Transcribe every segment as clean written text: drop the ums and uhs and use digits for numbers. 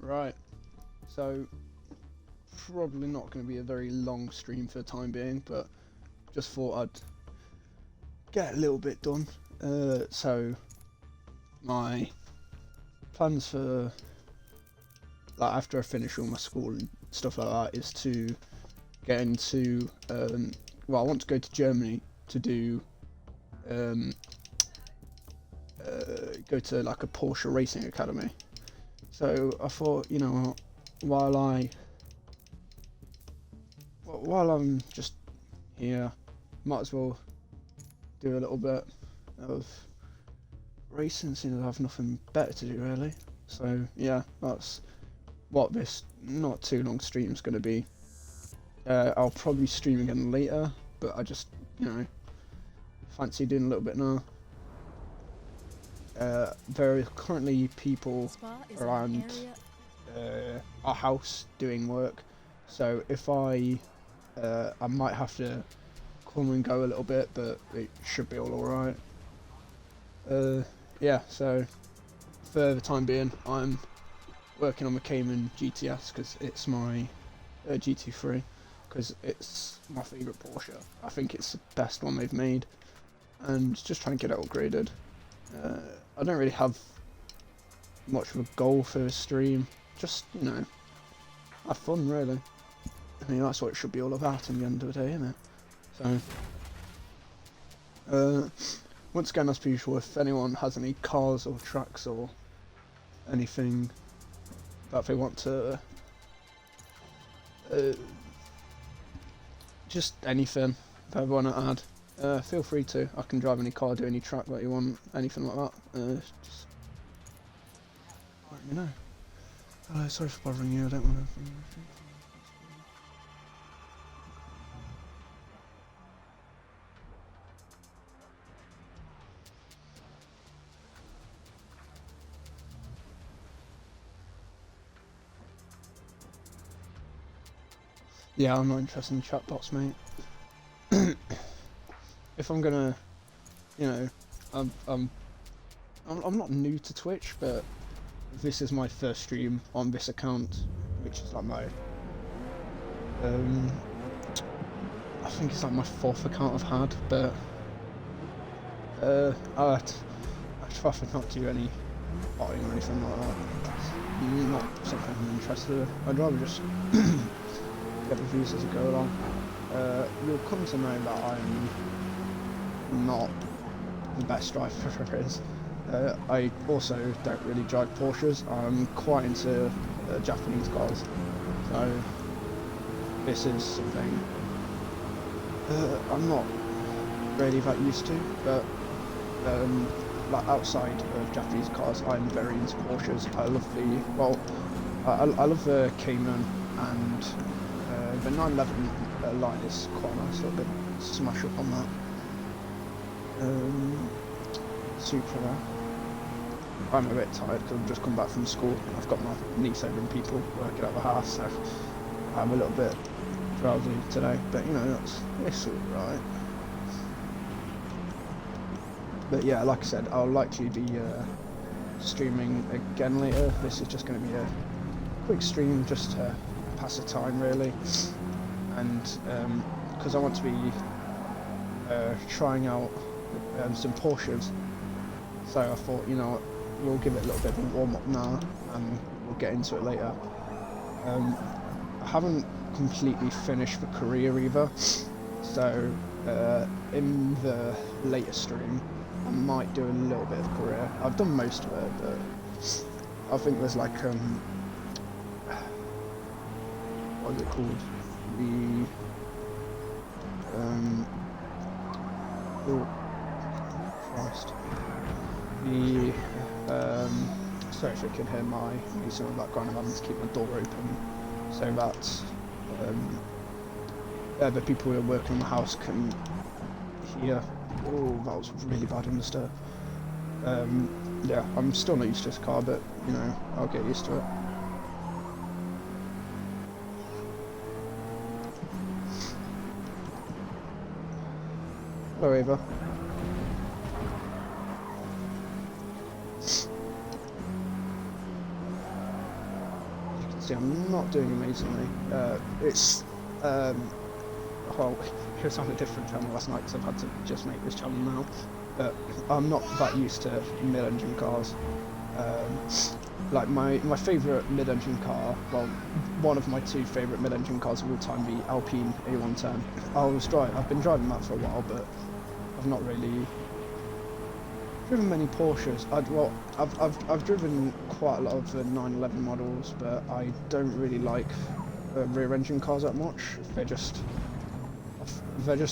Right. So, probably not going to be a very long stream for the time being, but just thought I'd get a little bit done. So, my plans for, like, after I finish all my school and stuff like that is to get into, well, I want to go to Germany to do, go to like a Porsche racing academy. So I thought, you know, while I'm just here, might as well do a little bit of racing since I have nothing better to do really. So yeah, that's what this not too long stream is going to be. I'll probably stream again later, but I just, you know, fancy doing a little bit now. There are currently people around our house doing work, so if I might have to come and go a little bit, but it should be all alright. Yeah, so for the time being I'm working on the Cayman GTS because it's my GT3, because it's my favourite Porsche. I think it's the best one they've made, and just trying to get it upgraded. I don't really have much of a goal for this stream, just, you know, have fun really. I mean, that's what it should be all about in the end of the day, isn't it? So, once again, as per usual, if anyone has any cars or tracks or anything that they want to, just anything that they want to add, feel free to. I can drive any car, do any track that you want, anything like that. Just let me know. Hello, sorry for bothering you, I don't want to... Yeah, I'm not interested in chatbots, mate. If I'm gonna, you know, I'm not new to Twitch, but this is my first stream on this account, which is like my, I think it's like my 4th account I've had, but I'd rather not do any botting or anything like that. Not something I'm interested in. I'd rather just get the views as I go along. You'll come to know that I'm not the best driver there is. I also don't really drive Porsches. I'm quite into Japanese cars, so this is something I'm not really that used to, but like outside of Japanese cars, I'm very into Porsches. I love I love the Cayman, and the 911 line is quite nice. A little bit smash up on that. Supra. I'm a bit tired because I've just come back from school. I've got my niece over and people working at the house, so I'm a little bit drowsy today. But you know, it's alright. But yeah, like I said, I'll likely be streaming again later. This is just going to be a quick stream just to pass the time really, and because I want to be trying out some Porsches, so I thought, you know, we'll give it a little bit of a warm up now and we'll get into it later. I haven't completely finished the career either, so in the later stream I might do a little bit of career. I've done most of it, but I think there's like what is it called? Oh Christ. Sorry if you can hear my music in the background. I'm having to keep my door open so that the people who are working in the house can hear. Oh, that was really bad in the stir. Yeah, I'm still not used to this car, but you know, I'll get used to it. Hello, Ava. You can see I'm not doing amazingly. It's well, it was on a different channel last night because I've had to just make this channel now. But I'm not that used to mid-engine cars. Like my favourite mid-engine car, well, one of my 2 favourite mid-engine cars of all time, the Alpine A110. I've been driving that for a while, but I've not really driven many Porsches. I've driven quite a lot of the 911 models, but I don't really like rear-engine cars that much. They're just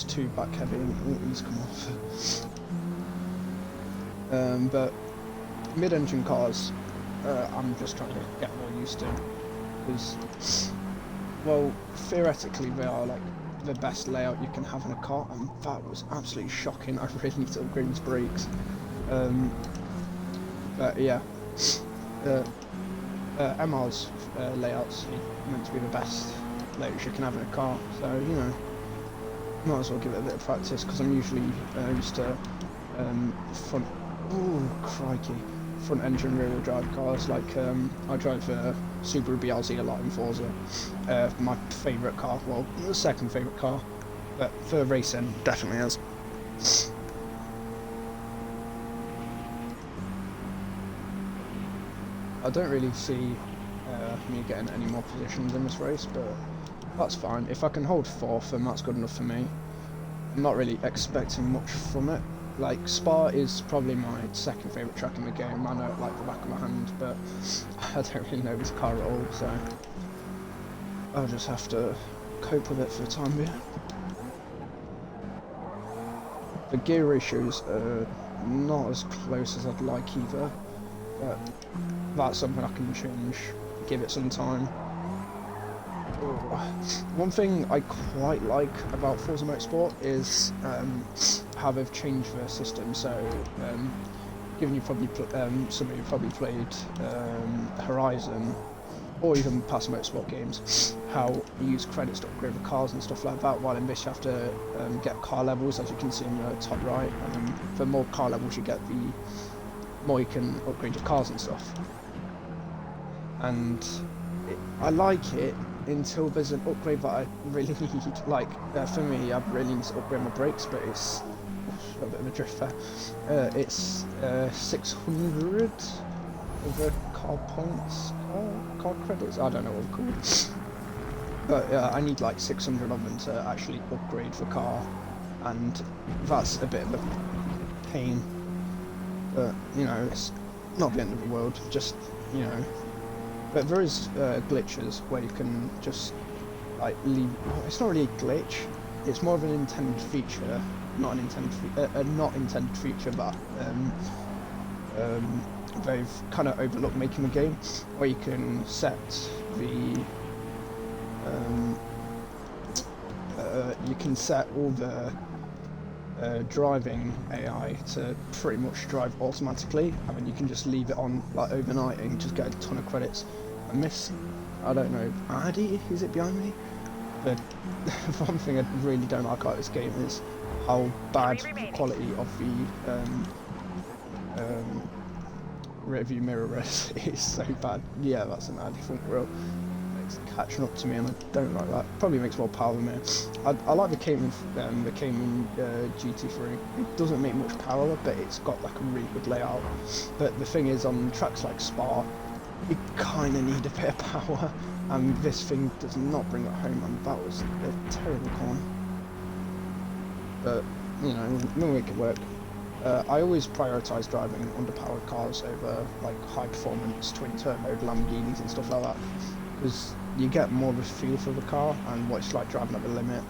too back heavy and these come off. But mid-engine cars, I'm just trying to get more used to, because, well, theoretically they are like the best layout you can have in a car, and that was absolutely shocking. I really need to upgrade these brakes. But yeah, MR's layouts are meant to be the best layouts you can have in a car, so you know, might as well give it a bit of practice, because I'm usually used to front. Oh crikey! front engine rear wheel drive cars. Like I drive Subaru BRZ a lot in Forza. My favourite car, well, the second favourite car, but for racing, definitely is. I don't really see me getting any more positions in this race, but that's fine. If I can hold fourth, then that's good enough for me. I'm not really expecting much from it. Like, Spa is probably my second favourite track in the game. I know it like the back of my hand, but I don't really know this car at all, so I'll just have to cope with it for the time being. The gear ratios are not as close as I'd like either, but that's something I can change, give it some time. One thing I quite like about Forza Motorsport is how they've changed their system. So, given you probably some of you probably played Horizon or even past Motorsport games, how you use credits to upgrade the cars and stuff like that. While in this you have to get car levels, as you can see in the top right. The more car levels you get, the more you can upgrade your cars and stuff. And I like it until there's an upgrade that I really need. Like, for me, I really need to upgrade my brakes, but it's a bit of a drift there. It's 600 of the car points, car credits, I don't know what they're called. But I need like 600 of them to actually upgrade the car, and that's a bit of a pain. But, you know, it's not the end of the world, just, you know. But there is glitches where you can just like leave. It's not really a glitch. It's more of an intended feature, not an intended feature, but they've kind of overlooked making the game, where you can set the you can set all the driving AI to pretty much drive automatically, and then you can just leave it on like overnight and just get a ton of credits. I don't know, Addy, is it behind me? But one thing I really don't like about this game is how bad the quality of the rear view mirror is. It's so bad. Yeah, that's an Addy front wheel. It's catching up to me, and I don't like that. Probably makes more power than me. I like the Cayman GT3. It doesn't make much power, but it's got like a really good layout. But the thing is, on tracks like Spa, you kind of need a bit of power, and this thing does not bring it home, and that was a terrible corner. But, you know, we'll make it work. I always prioritise driving underpowered cars over like high performance twin turbo Lamborghinis and stuff like that, because you get more of a feel for the car and what it's like driving at the limit,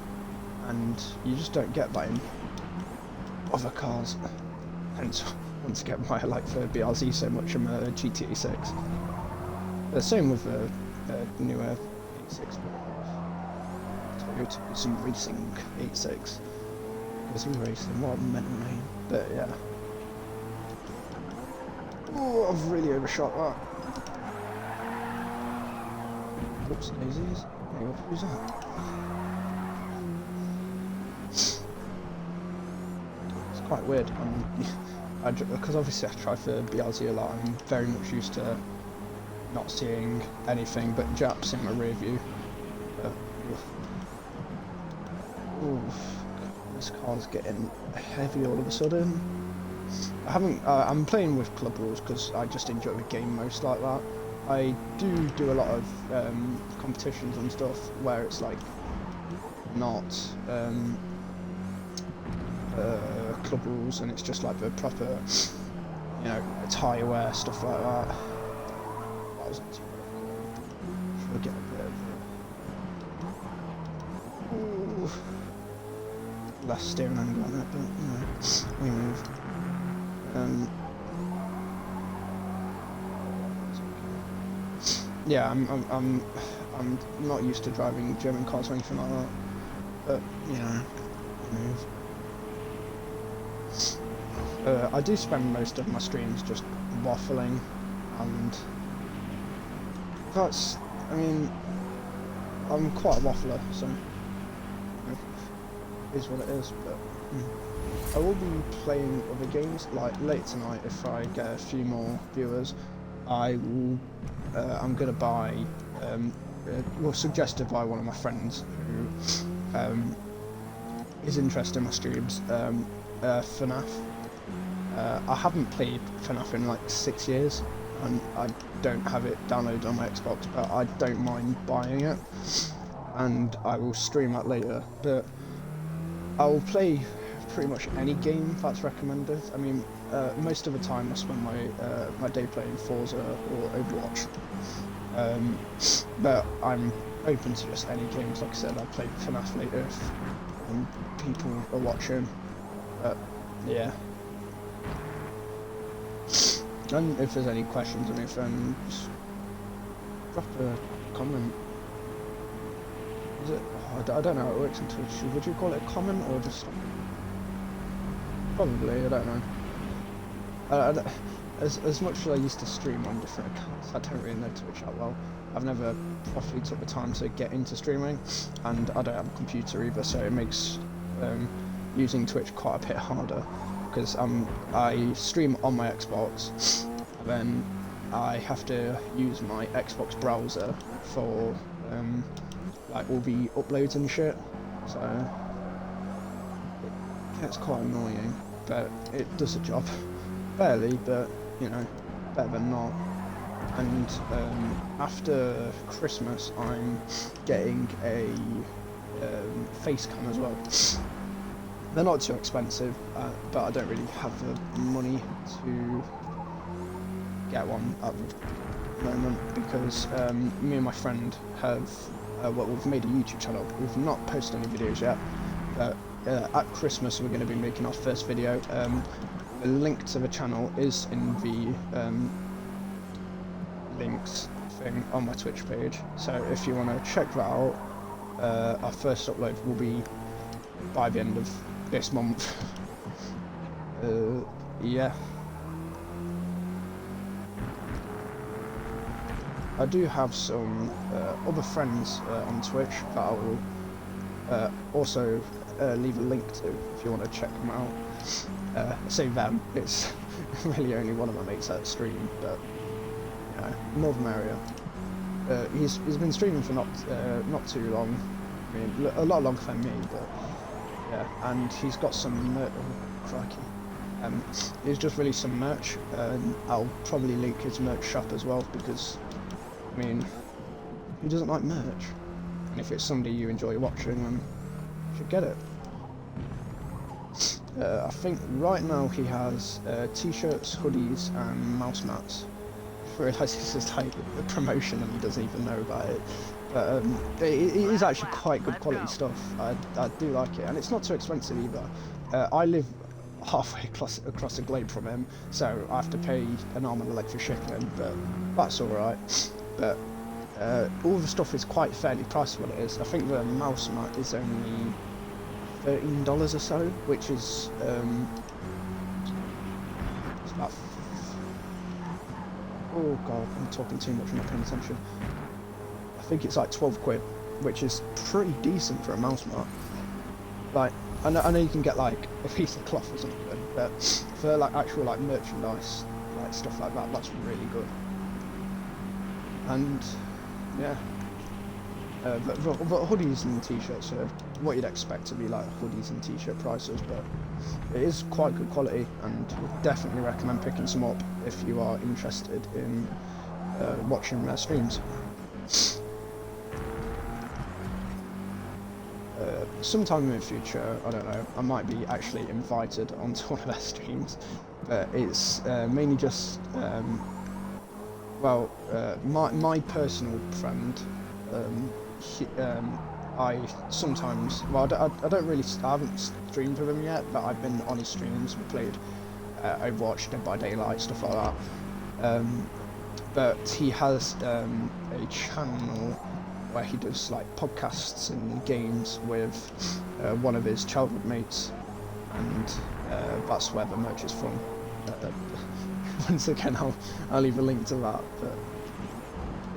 and you just don't get that in other cars. Hence, once again, why I like the BRZ so much in the GTA 6. The same with the newer 86. Toyota Zoo Racing 86. Zoo Racing, what a mental name. But yeah. Oh, I've really overshot that. Whoops, daisies. Hang on, who's that? It's quite weird. Because obviously I try for BRZ a lot, I'm very much used to not seeing anything but Japs in my rear view. But, this car's getting heavy all of a sudden. I'm playing with club rules because I just enjoy the game most like that. I do a lot of competitions and stuff where it's like not club rules, and it's just like the proper, you know, tyre wear, stuff like that. That wasn't too bad. Should I get a bit of less steering angle on it, but you know, we move. Yeah, I'm not used to driving German cars or anything like that, but you know, move. I do spend most of my streams just waffling, and that's, I mean, I'm quite a waffler, so you know, it is what it is, but I will be playing other games, like late tonight if I get a few more viewers. I'm gonna buy, well, suggested by one of my friends who is interested in my streams, FNAF. I haven't played FNAF in like 6 years, and I don't have it downloaded on my Xbox, but I don't mind buying it, and I will stream that later. But I will play pretty much any game that's recommended. I mean, most of the time I spend my day playing Forza or Overwatch, but I'm open to just any games. Like I said, I'll play FNAF later if people are watching, but yeah. And if there's any questions or anything, just drop a comment. Is it? Oh, I don't know how it works on Twitch. Would you call it a comment or just... Probably, I don't know. As much as I used to stream on different accounts, I don't really know Twitch that well. I've never properly took the time to get into streaming, and I don't have a computer either, so it makes using Twitch quite a bit harder. Because I stream on my Xbox, then I have to use my Xbox browser for like all the uploads and shit, so it gets quite annoying, but it does the job. Barely, but you know, better than not. And after Christmas I'm getting a face cam as well. They're not too expensive, but I don't really have the money to get one at the moment because me and my friend have, well, we've made a YouTube channel. We've not posted any videos yet, but at Christmas we're going to be making our first video. The link to the channel is in the links thing on my Twitch page, so if you want to check that out, our first upload will be by the end of this month. Yeah. I do have some other friends on Twitch that I will also leave a link to if you want to check them out. I say them, it's really only one of my mates that stream, but you know, more the merrier. He's been streaming for not too long. I mean, a lot longer than me, but yeah, and he's got some merch. Oh, crikey. He's just released some merch, and I'll probably link his merch shop as well, because, I mean, who doesn't like merch? And if it's somebody you enjoy watching, then you should get it. I think right now he has t-shirts, hoodies, and mouse mats. I realise this is like a promotion and he doesn't even know about it. But it is actually quite good quality stuff. I do like it, and it's not too expensive either. I live halfway across the globe from him, so I have to pay an arm and a leg for shipping, but that's alright. But all the stuff is quite fairly priced for what it is. I think the mouse mat is only $13 or so, which is it's about... Oh god, I'm talking too much, I'm not paying attention. I think it's like 12 quid, which is pretty decent for a mouse mat. Like, I know you can get like a piece of cloth or something, but for like actual like merchandise, like stuff like that, that's really good. And yeah, but hoodies and t-shirts are what you'd expect to be like hoodies and t-shirt prices, but it is quite good quality, and would definitely recommend picking some up if you are interested in watching their streams. Sometime in the future, I don't know, I might be actually invited onto one of their streams, but it's mainly just, well, my personal friend, I sometimes, well, I don't really, I haven't streamed with him yet, but I've been on his streams. We played Overwatch, Dead by Daylight, stuff like that. But he has a channel where he does like podcasts and games with one of his childhood mates, and that's where the merch is from. Once again, I'll leave a link to that, but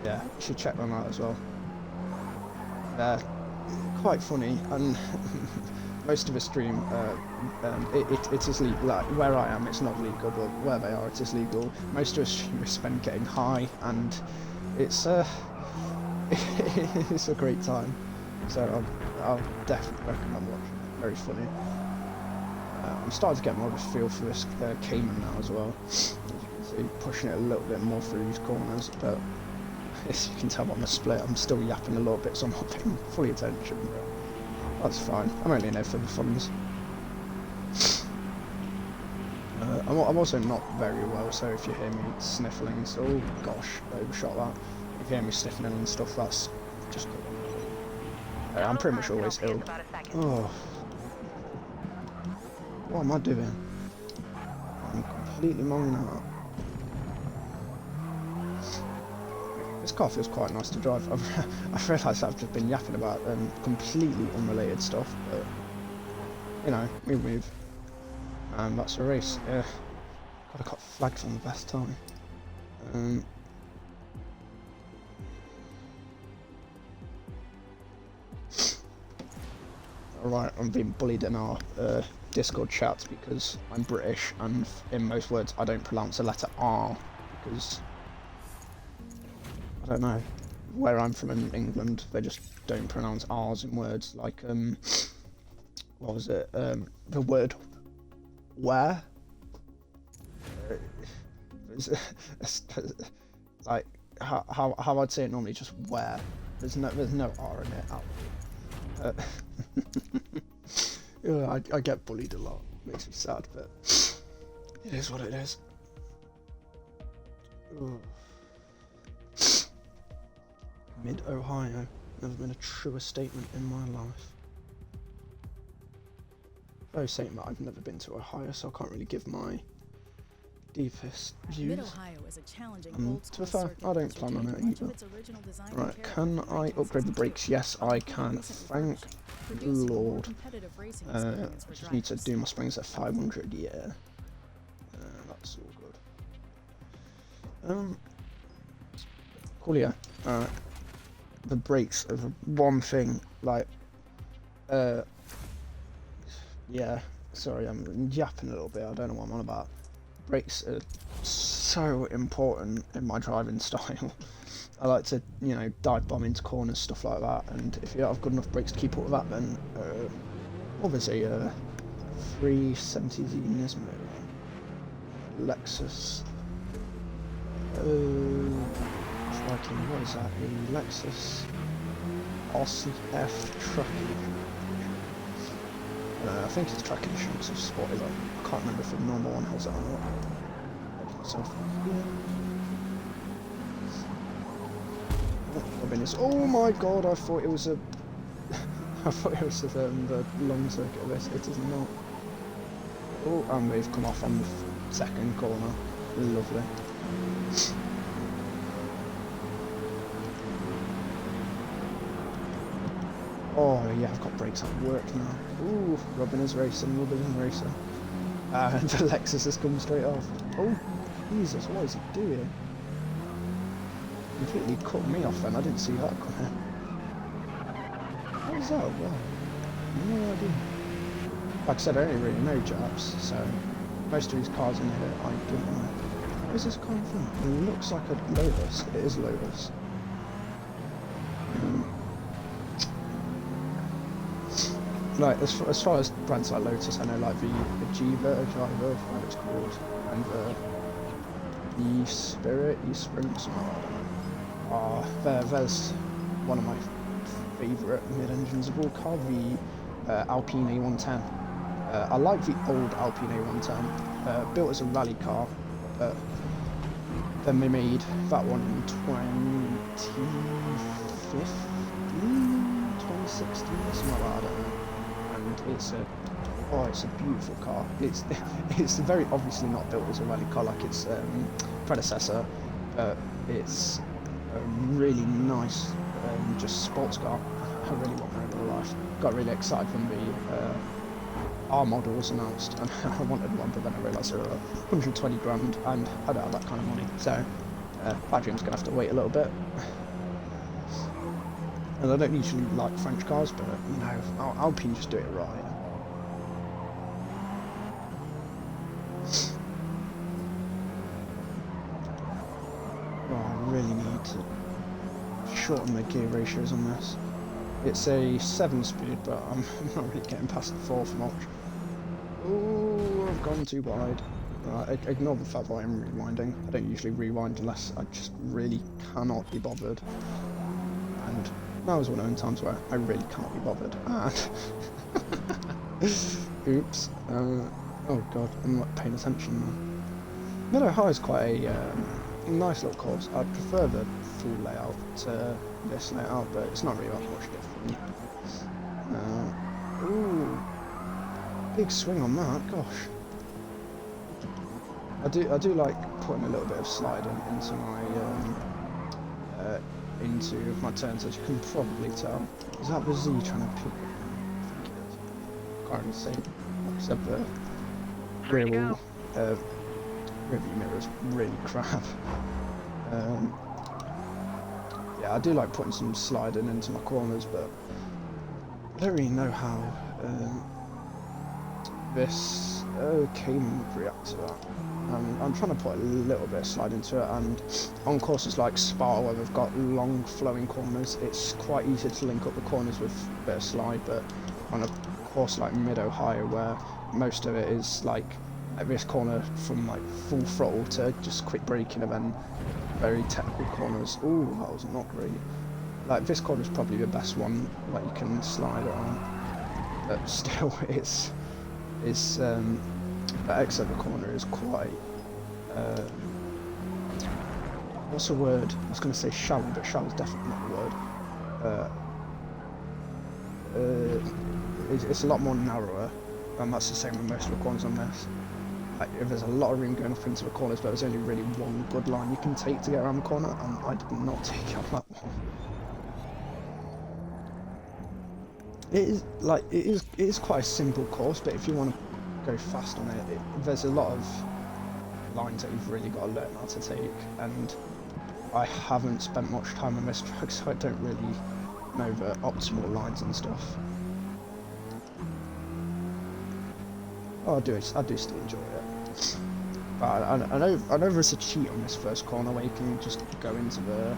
yeah, you should check them out as well. quite funny, and most of the stream, it is legal. Like, where I am, it's not legal, but where they are, it is legal. Most of the stream is spent getting high, and it's it's a great time. So I'll definitely recommend watching it. Very funny. I'm starting to get more of a feel for this Cayman now as well. As you can see, pushing it a little bit more through these corners, but as you can tell on the split, I'm still yapping a little bit, so I'm not paying fully attention. But that's fine. I'm only in there for the funds. I'm also not very well, so if you hear me sniffling, so, oh gosh, overshot that. If you hear me sniffling and stuff, that's just cool. I'm pretty much always ill. Oh. What am I doing? I'm completely mulling out. This car feels quite nice to drive. I've realised I've just been yapping about completely unrelated stuff, but you know, we move. And that's a race. God, I got flagged on the best time. Alright, I'm being bullied in our Discord chats because I'm British, and in most words I don't pronounce the letter R because I don't know, where I'm from in England they just don't pronounce R's in words, like what was it, the word where, like how I'd say it normally, just where, there's no R in it at all. Yeah, I get bullied a lot. Makes me sad, but it is what it is. Mid-Ohio. Never been a truer statement in my life. Very saying that I've never been to Ohio, so I can't really give my deepest views. Mid-Ohio is a challenging to be fair, I don't plan on it either. Right, can I upgrade the brakes? Yes, I can. Thank the Lord. I just need to do my springs at 500, yeah. That's all good. Cool, yeah. The brakes are the one thing, like, yeah, sorry, I'm yapping a little bit, I don't know what I'm on about. Brakes are so important in my driving style. I like to, you know, dive bomb into corners, stuff like that, and if you have good enough brakes to keep up with that, then obviously 370Z Nismo Lexus, what is that, a Lexus RCF truck. I think it's track edition because I've spotted it. I can't remember if the normal one has it or not. Myself. Oh my god! I thought it was a. I thought it was the long circuit of this. It is not. Oh, and we've come off on the second corner. Lovely. Oh yeah, I've got brakes at work now. Ooh, Robin is racing, And the Lexus has come straight off. Oh, Jesus, what is he doing? Completely cut me off then, I didn't see that coming. What was that? Wow. No idea. Like I said, I don't really know Japs, so most of these cars in here I don't know. Where's this coming from? It looks like a Lotus. It is Lotus. Like, as far as brands like Lotus, I know like the Jiva, what it's called, and the E-Spirit, E-Sprint, something like that. There's one of my favourite mid-engines of all car, the Alpine A110. I like the old Alpine A110, built as a rally car, but then they made that one in 2015, 2016, something like that, I don't know. And it's a beautiful car. It's very obviously not built as a rally car like its predecessor, but it's a really nice just sports car. I really want one in real life. Got really excited when the R model was announced, and I wanted one, but then I realised they were 120 grand, and I don't have that kind of money, so my dream's gonna have to wait a little bit. And I don't usually like French cars, but you know, Alpine just do it right. Oh, I really need to shorten the gear ratios on this. It's a 7-speed, but I'm not really getting past the 4th much. Oh, I've gone too wide. Right, ignore the fact that I'm rewinding. I don't usually rewind unless I just really cannot be bothered. And that was one of those times where I really can't be bothered. And oops. Oh god, I'm not paying attention now. Meadow High is quite a nice little course. I'd prefer the full layout to this layout, but it's not really that much different. Ooh, big swing on that, gosh. I do like putting a little bit of sliding into my turns, as you can probably tell. Is that the Z trying to peek? I think it is. Can't really see. Except the rear wheel, rearview mirror is really crap. Yeah, I do like putting some sliding into my corners, but I don't really know how this Cayman would react to that. I'm trying to put a little bit of slide into it, and on courses like Spa, where we've got long flowing corners, it's quite easy to link up the corners with a bit of slide, but on a course like Mid-Ohio, where most of it is like at this corner from like full throttle to just quick braking, and then very technical corners. Ooh, that was not great. Like, this corner is probably the best one that you can slide it on, but still, the exit of the corner is quite, what's the word? I was going to say shallow, but shallow is definitely not the word. It's a lot more narrower, and that's the same with most of the corners on this. Like, if there's a lot of room going up into the corners, but there's only really one good line you can take to get around the corner, and I did not take it on that one. It is quite a simple course, but if you want to go fast on it, there's a lot of lines that you've really got to learn how to take, and I haven't spent much time on this track, so I don't really know the optimal lines and stuff. Oh, I do still enjoy it. But I know there's a cheat on this first corner where you can just go into the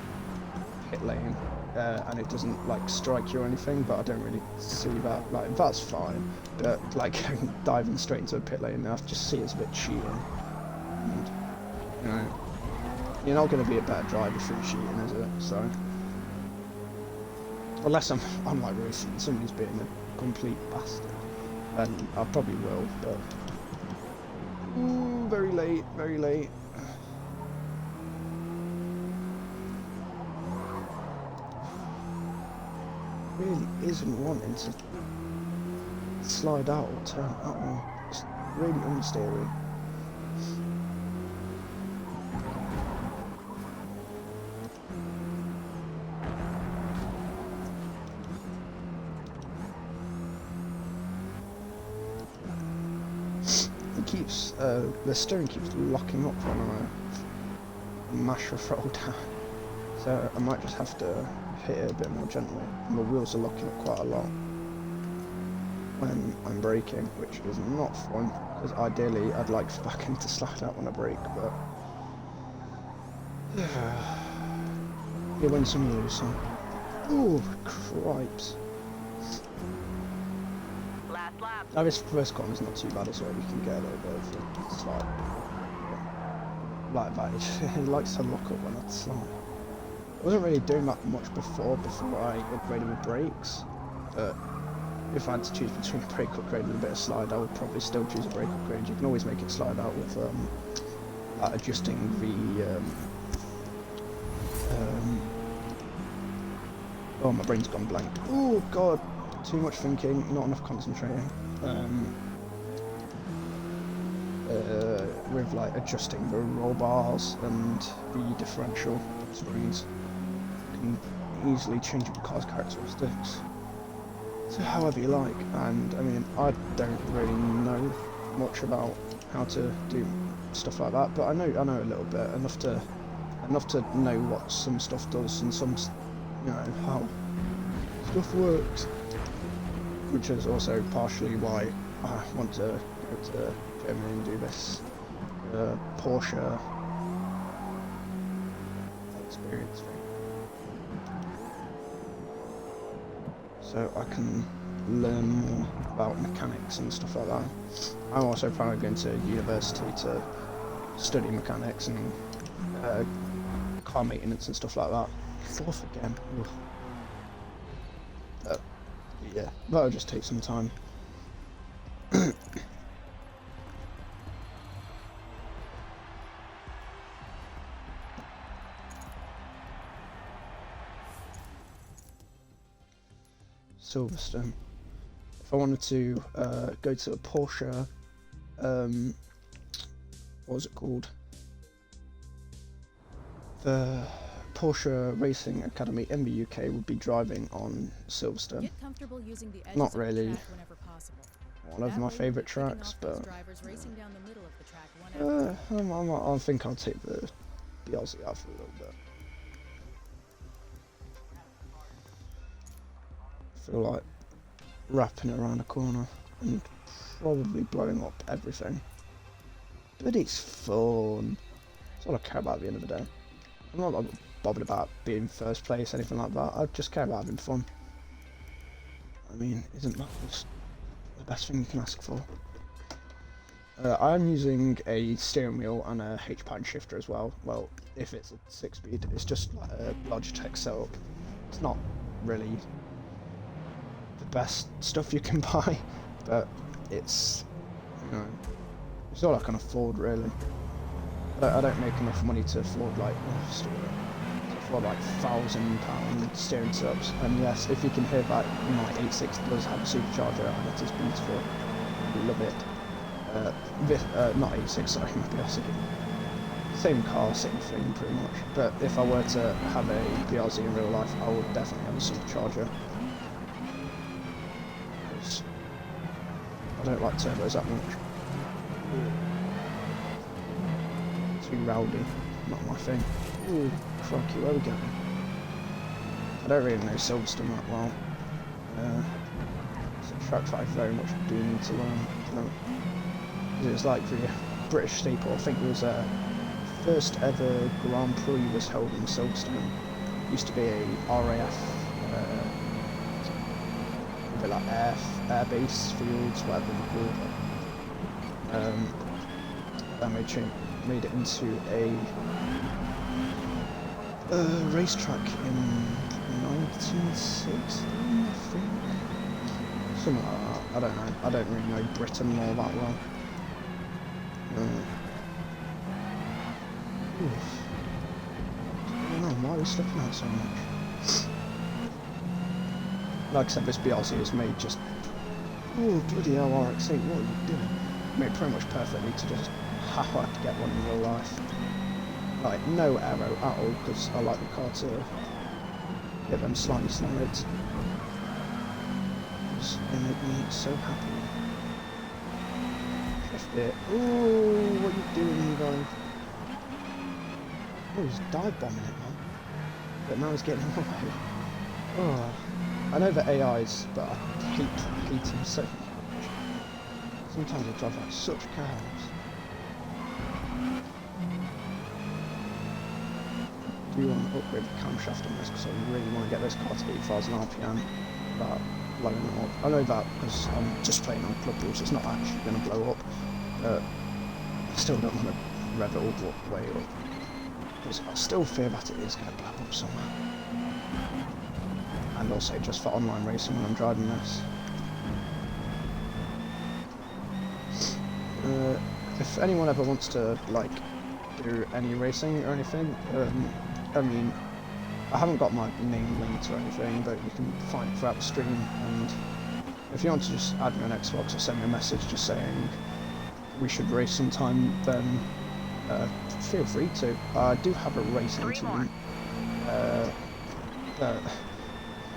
pit lane and it doesn't like strike you or anything, but I don't really see that. Like, that's fine, but like diving straight into a pit lane, I just see it as a bit cheating. And, you know, you're not going to be a better driver through cheating, is it? So, unless I'm like racing, somebody's being a complete bastard, and I probably will, but ooh, very late, very late. Really isn't wanting to slide out or turn that way. It's really unsteady. It keeps the steering keeps locking up when I mash the throttle down, so I might just have to hit it a bit more gently. My wheels are locking up quite a lot when I'm braking, which is not fun, because ideally I'd like the back end to slide out when I brake, but you win some, you lose some. Ooh, cripes. Last lap. Now this first corner's not too bad as well, we can get a little bit of slide. Like that, it likes to lock up when I slide. I wasn't really doing that much before I upgraded with brakes, but if I had to choose between a brake upgrade and a bit of slide, I would probably still choose a brake upgrade. You can always make it slide out with adjusting the oh, my brain's gone blank. Oh god, too much thinking, not enough concentrating. With like adjusting the roll bars and the differential springs, you can easily change the car's characteristics to however you like. And I mean, I don't really know much about how to do stuff like that, but I know a little bit, enough to know what some stuff does and some, you know, stuff works. Which is also partially why I want to go to Germany and do this Porsche experience thing. So I can learn more about mechanics and stuff like that. I'm also planning going to university to study mechanics and car maintenance and stuff like that. Fourth again. Yeah, that'll just take some time. Silverstone. If I wanted to go to a Porsche, what was it called? The Porsche Racing Academy in the UK would be driving on Silverstone. Get comfortable using the edges Not of the really track whenever possible. one of my favourite tracks, but Racing down the middle of the track I think I'll take the BRZ out for a little bit. I feel like wrapping around a corner and probably blowing up everything. But it's fun. That's all I care about at the end of the day. I'm not bothered about being first place, anything like that. I just care about having fun. I mean, isn't that just the best thing you can ask for? I'm using a steering wheel and a H-pan shifter as well. Well, if it's a 6-speed, it's just like a Logitech setup. It's not really the best stuff you can buy, but it's, you know, it's all I can afford really. I don't make enough money to afford like £1,000 steering setups. And yes, if you can hear that, my 86 does have a supercharger and it is beautiful. I love it. Not 86, sorry, my BRZ. Same car, same thing pretty much. But if I were to have a BRZ in real life, I would definitely have a supercharger. Because I don't like turbos that much. Too rowdy, not my thing. Ooh, crikey, where are we going? I don't really know Silverstone that well. It's a track that I very much do need to learn. It's like the British staple. I think it was first ever Grand Prix was held in Silverstone. It used to be a RAF, a bit like air base fields, whatever they call it. And they made it into a racetrack in 1960, I think. Something like that. I don't know. I don't really know Britain law that well. I don't know, why are we slipping out so much? Like I said, this BRZ is made just... Oh, bloody hell, RX-8, what are you doing? Made pretty much perfectly to just how I'd get one in real life. Like, no aero at all, because I like the car to get them slightly slides. Because they make me so happy. Ooh, what are you doing, you guys? Oh, he's dive bombing it, man. But now he's getting away. Oh, I know the AIs, but I hate him so much. Sometimes I drive like such cows. I do want to upgrade the camshaft on this because I really want to get this car to 8,000 RPM without blowing it up. I know that because I'm just playing on club rules, it's not actually going to blow up. I still don't want to rev it all the way up, because I still fear that it is going to blow up somewhere. And also just for online racing when I'm driving this. If anyone ever wants to like do any racing or anything, I mean, I haven't got my name linked or anything, but you can find it throughout the stream, and if you want to just add me on Xbox or send me a message just saying we should race sometime, then feel free to. I do have a racing team.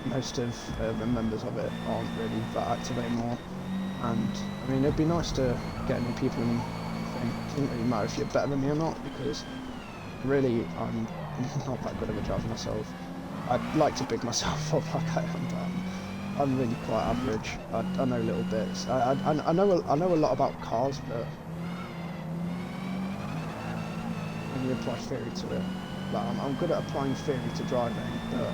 Most of the members of it aren't really that active anymore, and I mean it'd be nice to get new people in. It doesn't really matter if you're better than me or not, because really I'm not that good of a driver myself. I'd like to big myself up like I am, I'm really quite average. I know little bits. I know a lot about cars, but when you apply theory to it, like I'm good at applying theory to driving, but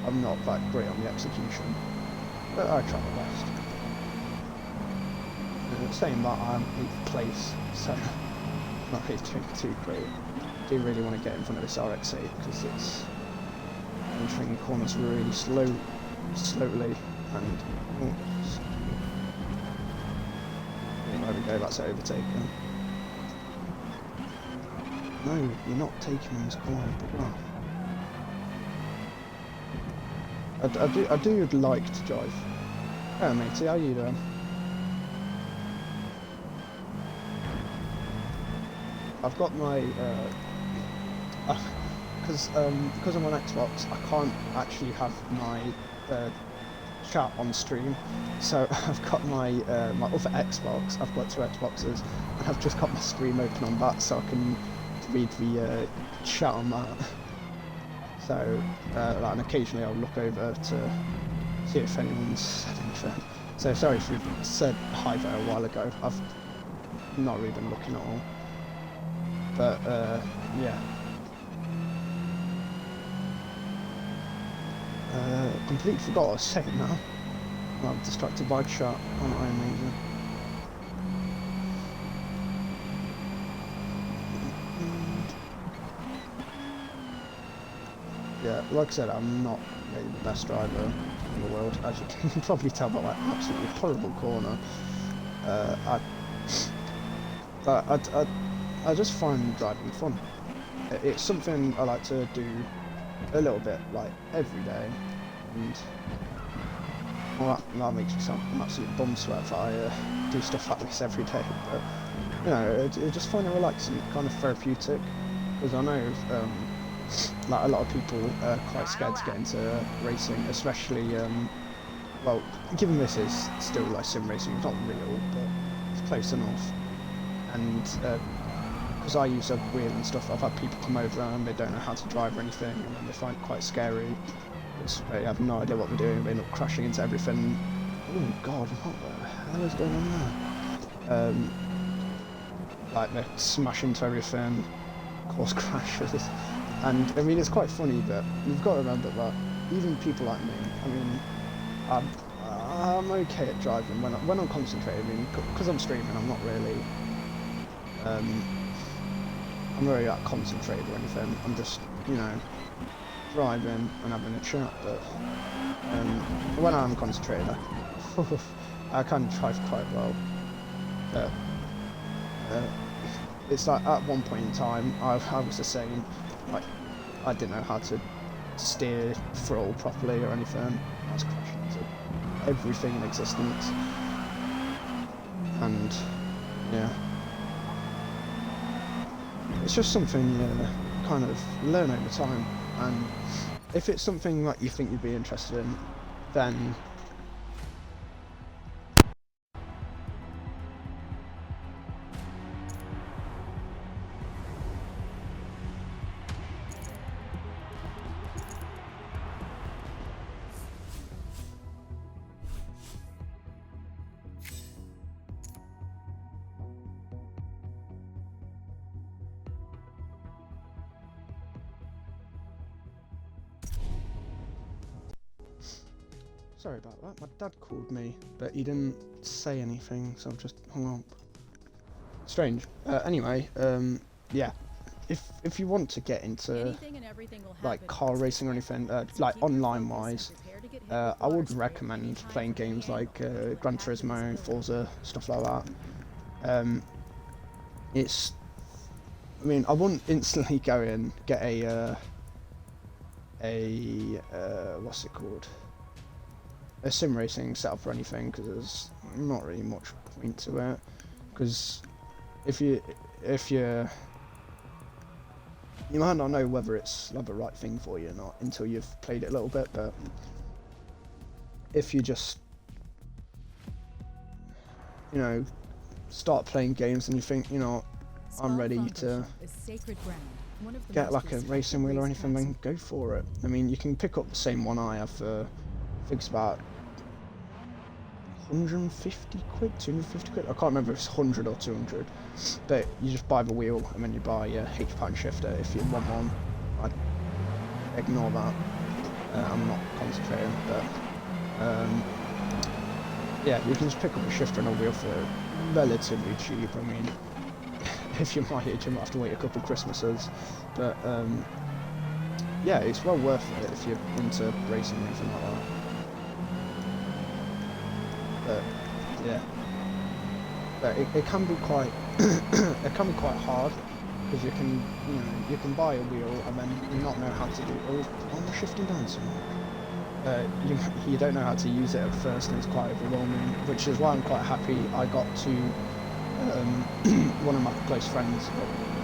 I'm not that great on the execution. But I try my best. Saying that, I'm 8th place, so not really doing too great. I do really want to get in front of this RX-8 because it's entering corners really slowly, and there we go. That's overtaken. No, you're not taking in this corner. I do like to drive. Oh, matey, how you doing? I've got my because I'm on Xbox, I can't actually have my chat on stream, so I've got my my other Xbox. I've got 2 Xboxes, and I've just got my stream open on that, so I can read the chat on that. So, like, and occasionally I'll look over to see if anyone's said anything. So sorry if you've said hi there a while ago. I've not really been looking at all. But yeah. Completely forgot what I was saying now. I'm distracted by chat on Iron. Yeah, like I said, I'm not really the best driver in the world, as you can probably tell by that absolutely horrible corner. I just find driving fun. It's something I like to do a little bit, like, every day, and well, that makes me sound an absolute bum sweat that I do stuff like this every day, but, you know, I just find it relaxing, kind of therapeutic, because I know, like, a lot of people are quite scared to get into racing, especially, well, given this is still like sim racing, it's not real, but it's close enough, and because I use a wheel and stuff, I've had people come over and they don't know how to drive or anything, and then they find it quite scary. They have no idea what they're doing, they end up crashing into everything. Oh god, what the hell is going on there? Like, they smash into everything, cause crashes. And I mean, it's quite funny, but you've got to remember that even people like me, I mean, I'm okay at driving when I'm concentrating. I mean, because I'm streaming, I'm not really that concentrated or anything. I'm just, you know, driving and having a chat. But when I'm concentrated, I can drive quite well. But it's like at one point in time, I was the same. Like, I didn't know how to steer throttle properly or anything. I was crashing into everything in existence. And yeah, it's just something you kind of learn over time. And if it's something that you think you'd be interested in, then sorry about that. My dad called me, but he didn't say anything, so I've just hung up. Strange. Anyway, yeah. If you want to get into like car racing or anything, like online wise, I would recommend playing games like Gran Turismo, Forza, stuff like that. It's, I mean, I wouldn't instantly go and get a what's it called? A sim racing setup or anything, because there's not really much point to it. Because if you might not know whether it's like the right thing for you or not until you've played it a little bit. But if you just, you know, start playing games and you think, you know, I'm ready to get like a racing wheel or anything, then go for it. I mean, you can pick up the same one I have for, I think it's about 150 quid, 250 quid. I can't remember if it's 100 or 200. But you just buy the wheel and then you buy a H-pan shifter if you want one. I'd ignore that. I'm not concentrating, but yeah, you can just pick up a shifter and a wheel for relatively cheap. I mean, if you're my age, you might have to wait a couple Christmases, but yeah, it's well worth it if you're into racing or anything like that. But yeah, but it can be quite it can be quite hard because you can buy a wheel and then not know how to do. Oh, I'm shifting down so much. You don't know how to use it at first, and it's quite overwhelming. Which is why I'm quite happy I got to one of my close friends,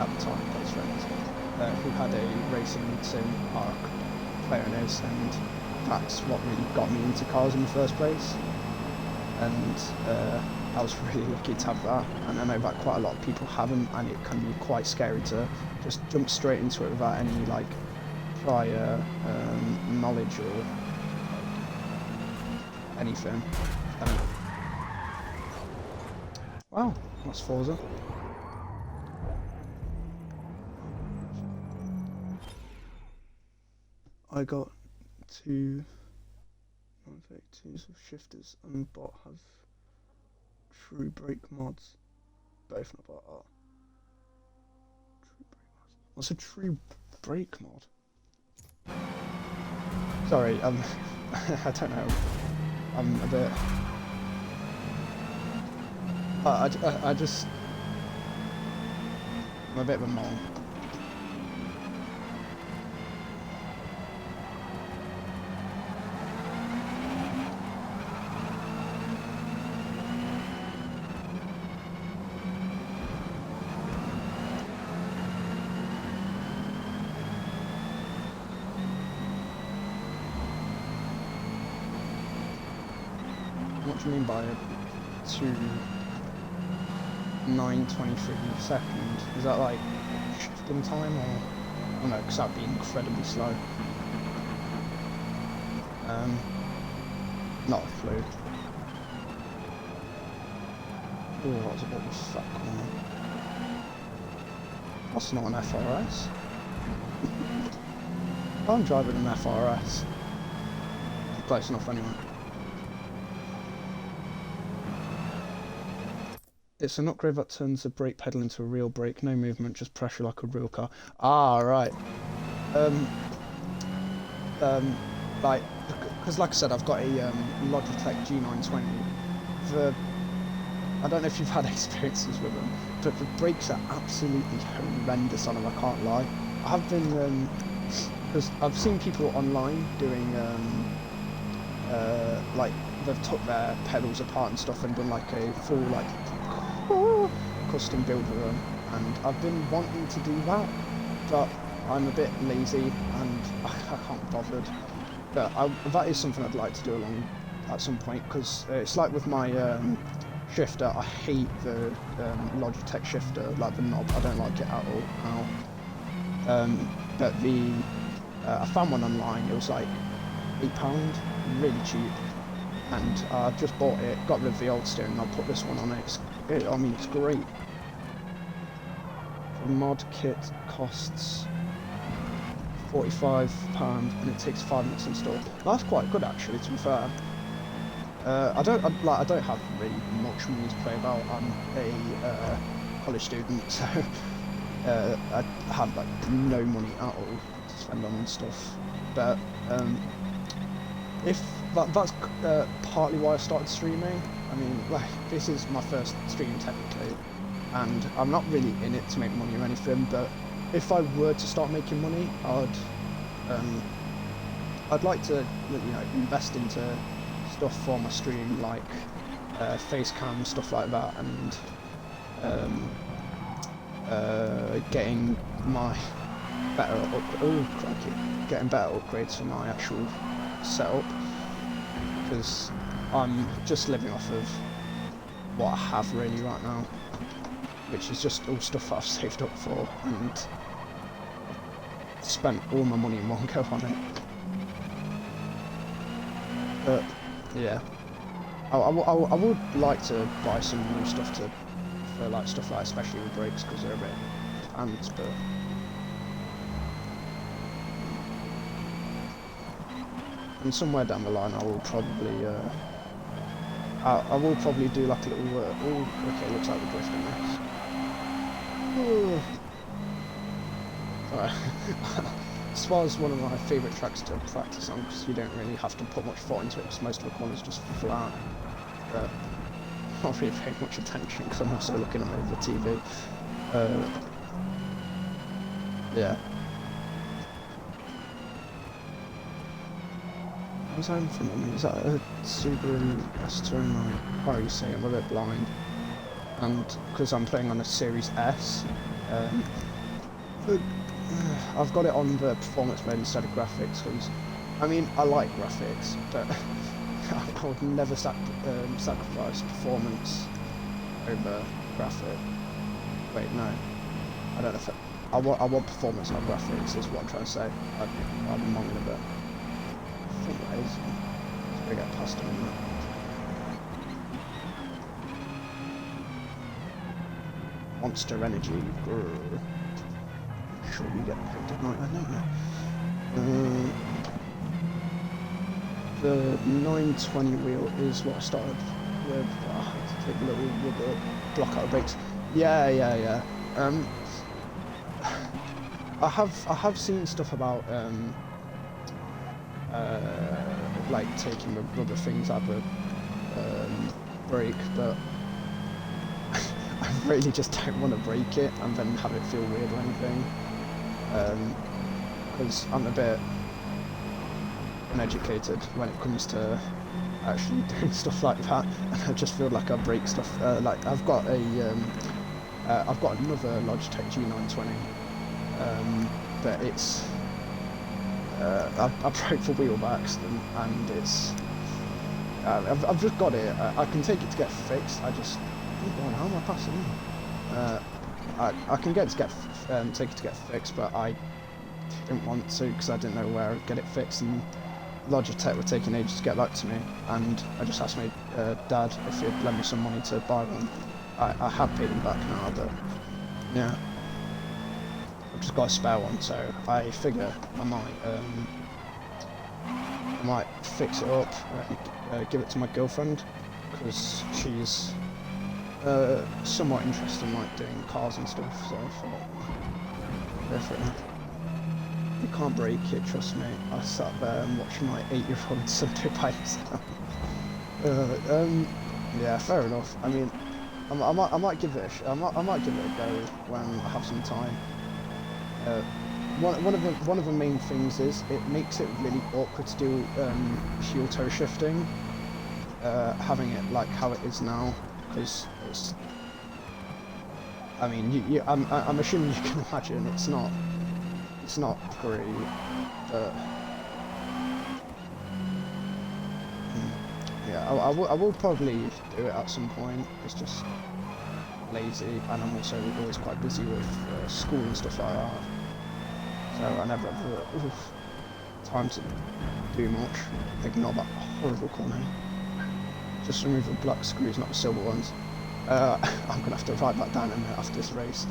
at the time close friends, who had a racing sim park player in his, and that's what really got me into cars in the first place. And I was really lucky to have that, and I know that quite a lot of people haven't, and it can be quite scary to just jump straight into it without any like prior knowledge or anything. Wow, that's Forza. I got 2 of shifters and bot have true brake mods. Both not bot are. True brake mods. What's a true brake mod? Sorry, I don't know. I'm a bit. I'm a bit of a mole. What do you mean by a 2:9:23 second? Is that like shifting time or? Oh no, because that'd be incredibly slow. Not a clue. Oh, that was a bit of a fat corner. That's not an FRS. I'm driving an FRS. Close enough anyway. It's an upgrade that turns the brake pedal into a real brake, no movement, just pressure like a real car. Ah, right. Like, because like I said, I've got a Logitech G920. I don't know if you've had experiences with them, but the brakes are absolutely horrendous on them, I can't lie. I have been, because I've seen people online doing, like, they've took their pedals apart and stuff and done like a full, like, custom build with them, and I've been wanting to do that, but I'm a bit lazy and I can't be bothered. But that is something I'd like to do along at some point, because it's like with my shifter, I hate the Logitech shifter, like the knob, I don't like it at all. But I found one online, it was like £8, really cheap, and I've just bought it, got rid of the old steering, and I'll put this one on it. I mean, it's great. The mod kit costs £45 and it takes 5 minutes to install. That's quite good actually, to be fair. I don't have really much money to play about. I'm a college student, so I have like no money at all to spend on stuff. But if that's partly why I started streaming. I mean, like, this is my first stream technically, and I'm not really in it to make money or anything, but if I were to start making money, I'd like to, invest into stuff for my stream, like face cam, stuff like that, and getting my better getting better upgrades for my actual setup, because I'm just living off of what I have really right now, which is just all stuff that I've saved up for and spent all my money in one go on it. But yeah, I would like to buy some new stuff for like stuff like especially with brakes because they're a bit pants, but and somewhere down the line I will probably I will probably do like a little oh, okay, looks like we're drifting this. Alright. Spa's one of my favourite tracks to practice on because you don't really have to put much thought into it because most of the corners just flat. But I'm not really paying much attention because I'm also looking at the TV. Yeah. What's that in front of me? Is that a Subaru S-Turn? How are you saying? I'm a bit blind. And because I'm playing on a Series S, I've got it on the performance mode instead of graphics because, I mean, I like graphics, but I would never sacrifice performance over graphic. Wait, no. I don't know if I want performance, not graphics, is what I'm trying to say. I'm wrong a bit. I think that is. Let's go get past him in that. Monster Energy. Grrr. Sure you get picked at night, I don't know. The 920 wheel is what I started with. Take a little rubber block out of brakes. Yeah. I have seen stuff about like taking the rubber things out of the brake, but I really just don't want to break it and then have it feel weird or anything. Because I'm a bit uneducated when it comes to actually doing stuff like that, and I just feel like I break stuff. Like I've got another Logitech G920, but it's I broke the wheel by accident, and it's I've just got it. I can take it to get fixed. I just how am I passing? I can take it to get fixed, but I didn't want to because I didn't know where I'd get it fixed, and Logitech were taking ages to get back to me, and I just asked my dad if he'd lend me some money to buy one. I have paid him back now, but yeah, I've just got a spare one, so I figure I might fix it up and give it to my girlfriend because she's somewhat interested in like doing cars and stuff, so I thought, go for it. You can't break it, trust me. I sat there and watched my 8-year-old son do by himself. Yeah, fair enough. I mean, I might give it a go when I have some time. One of the main things is it makes it really awkward to do heel toe shifting, having it like how it is now, because it's. I mean, I'm assuming you can imagine it's not great, but yeah, I will probably do it at some point. It's just lazy, and I'm also always quite busy with school and stuff like that, so I never have time to do much. Ignore that horrible corner. Just remove the black screws, not the silver ones. I'm gonna have to write that down in a minute after this race.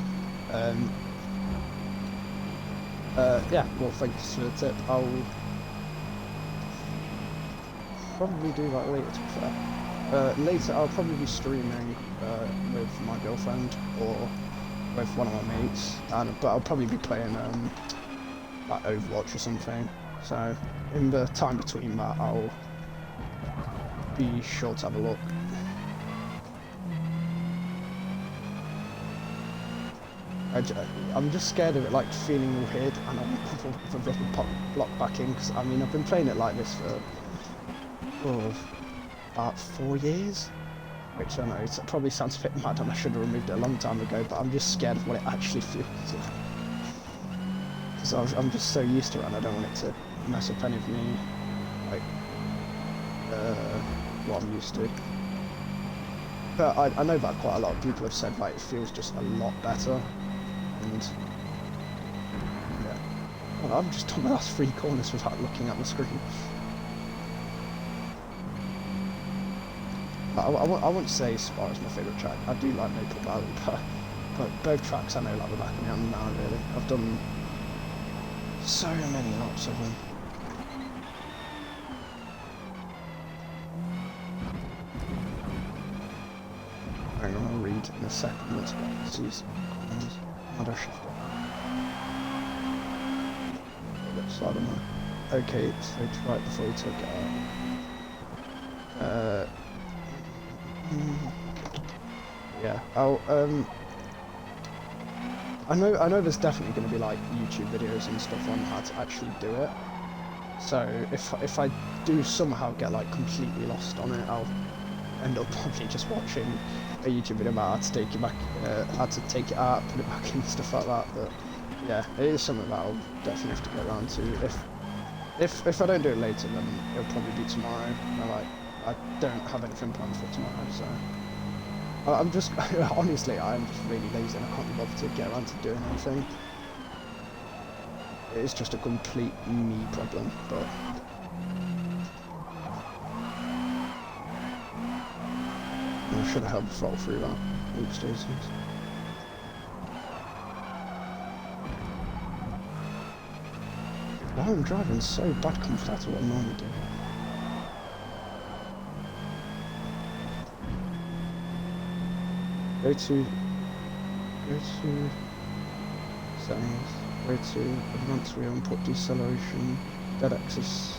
Yeah, well, thanks for the tip. I'll probably do that later, to be fair. Later, I'll probably be streaming with my girlfriend or with one of my mates, but I'll probably be playing like Overwatch or something. So, in the time between that, I'll be sure to have a look. I'm just scared of it like feeling weird, and I want the rubber block back in, because I mean I've been playing it like this for about 4 years, which I know it probably sounds a bit mad and I should have removed it a long time ago, but I'm just scared of what it actually feels like, because I'm just so used to it and I don't want it to mess up any of me, like what I'm used to. But I know that quite a lot of people have said like it feels just a lot better. And yeah, well, I've just done the last 3 corners without looking at the screen. I wouldn't say Spa is my favourite track. I do like Maple Valley, but both tracks I know like the back of my hand now, really. I've done so many laps of them. Hang on, I'll read in a second. Let's get these corners. How do I shift it? Slide on there. Okay, so to right before you take it out. Yeah. I know there's definitely going to be like YouTube videos and stuff on how to actually do it. So if I do somehow get like completely lost on it, I'll end up probably just watching a YouTube video about how to take it back, how to take it out, put it back in, stuff like that. But yeah, it is something that I'll definitely have to get around to. If I don't do it later, then it'll probably be tomorrow. I don't have anything planned for tomorrow, so I'm just honestly I'm just really lazy and I can't be bothered to get around to doing anything. It's just a complete me problem, but I should have held the throttle through that. Oops, daisies. Why I'm driving so bad compared to what I normally do. Go to settings, go to advanced wheel and put deceleration, dead axis,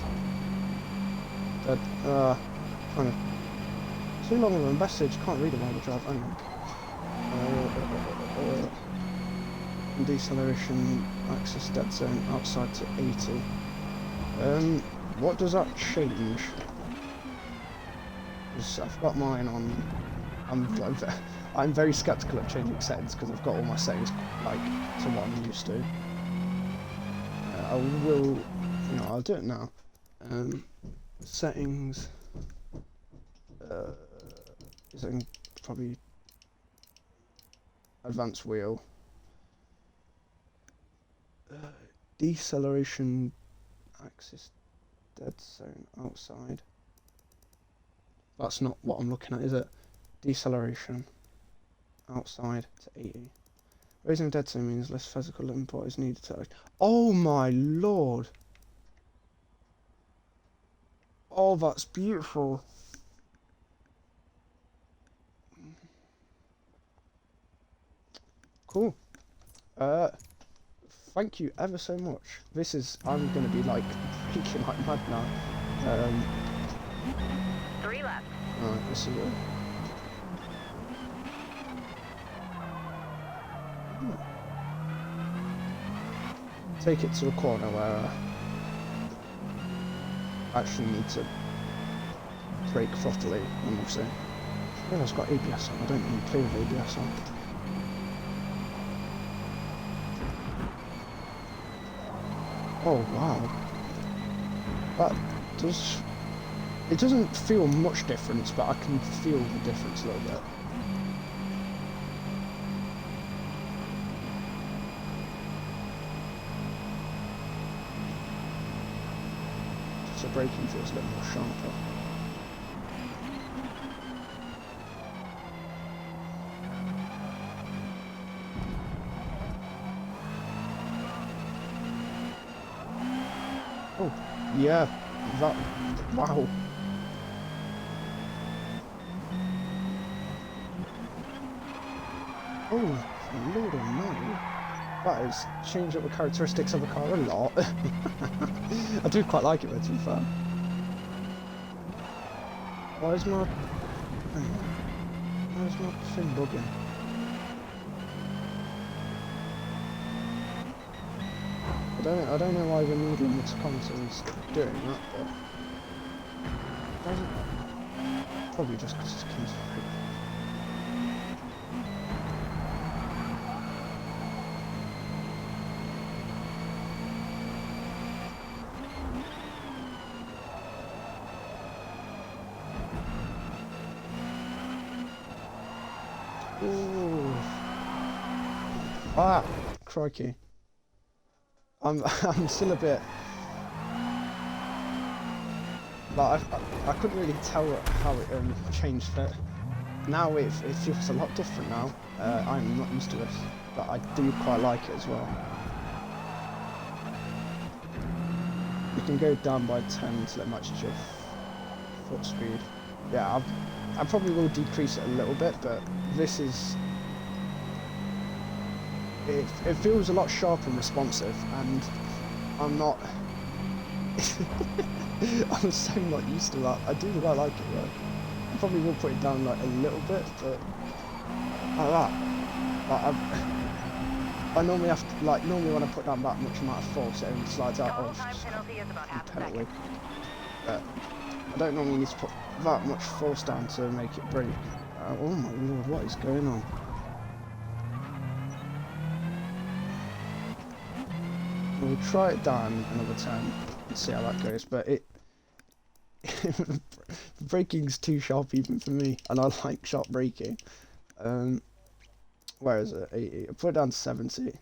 dead, kind of, too long of a message, can't read it while we drive, hang on. Deceleration, axis dead zone, outside to 80. What does that change? Because I've got mine on, I'm very skeptical of changing settings because I've got all my settings like to what I'm used to. I will, I'll do it now. Settings. Probably advanced wheel. Deceleration, axis dead zone, outside. That's not what I'm looking at, is it? Deceleration, outside to 80. Raising dead zone means less physical input is needed to... Oh my lord! Oh, that's beautiful. Cool. Thank you ever so much. This is... I'm gonna be like freaking like mad now. 3 left. Alright, let's see what... Take it to a corner where I actually need to brake properly, obviously. Yeah, it's got ABS on. I don't even play with ABS on. Oh wow, that does. It doesn't feel much difference, but I can feel the difference a little bit. So braking feels a bit more sharper. Oh, yeah, that, wow. Oh, Lord almighty. That has changed up the characteristics of the car a lot. I do quite like it though, to be fair. Why is my... Hang on. Why is my thing bugging? I don't know why the needle in its console's doing that, but... Doesn't... Probably just because it's keys free. Ooh. Ah, crikey. I'm still a bit... like I couldn't really tell how it changed, but now it feels a lot different now. I'm not used to this, but I do quite like it as well. You can go down by 10 to let match your foot speed. Yeah, I probably will decrease it a little bit, but this is... It feels a lot sharper and responsive, and I'm not... I'm so not used to that. I do quite like it though. I probably will put it down like a little bit, but like that. Like I normally have to, like normally when I put down that much amount of force, it only slides out of penalty. But I don't normally need to put that much force down to make it break. Oh my lord, what is going on? We'll try it down another time and see how that goes, but braking's too sharp even for me, and I like sharp braking. Where is it? 80. I'll put it down to 70.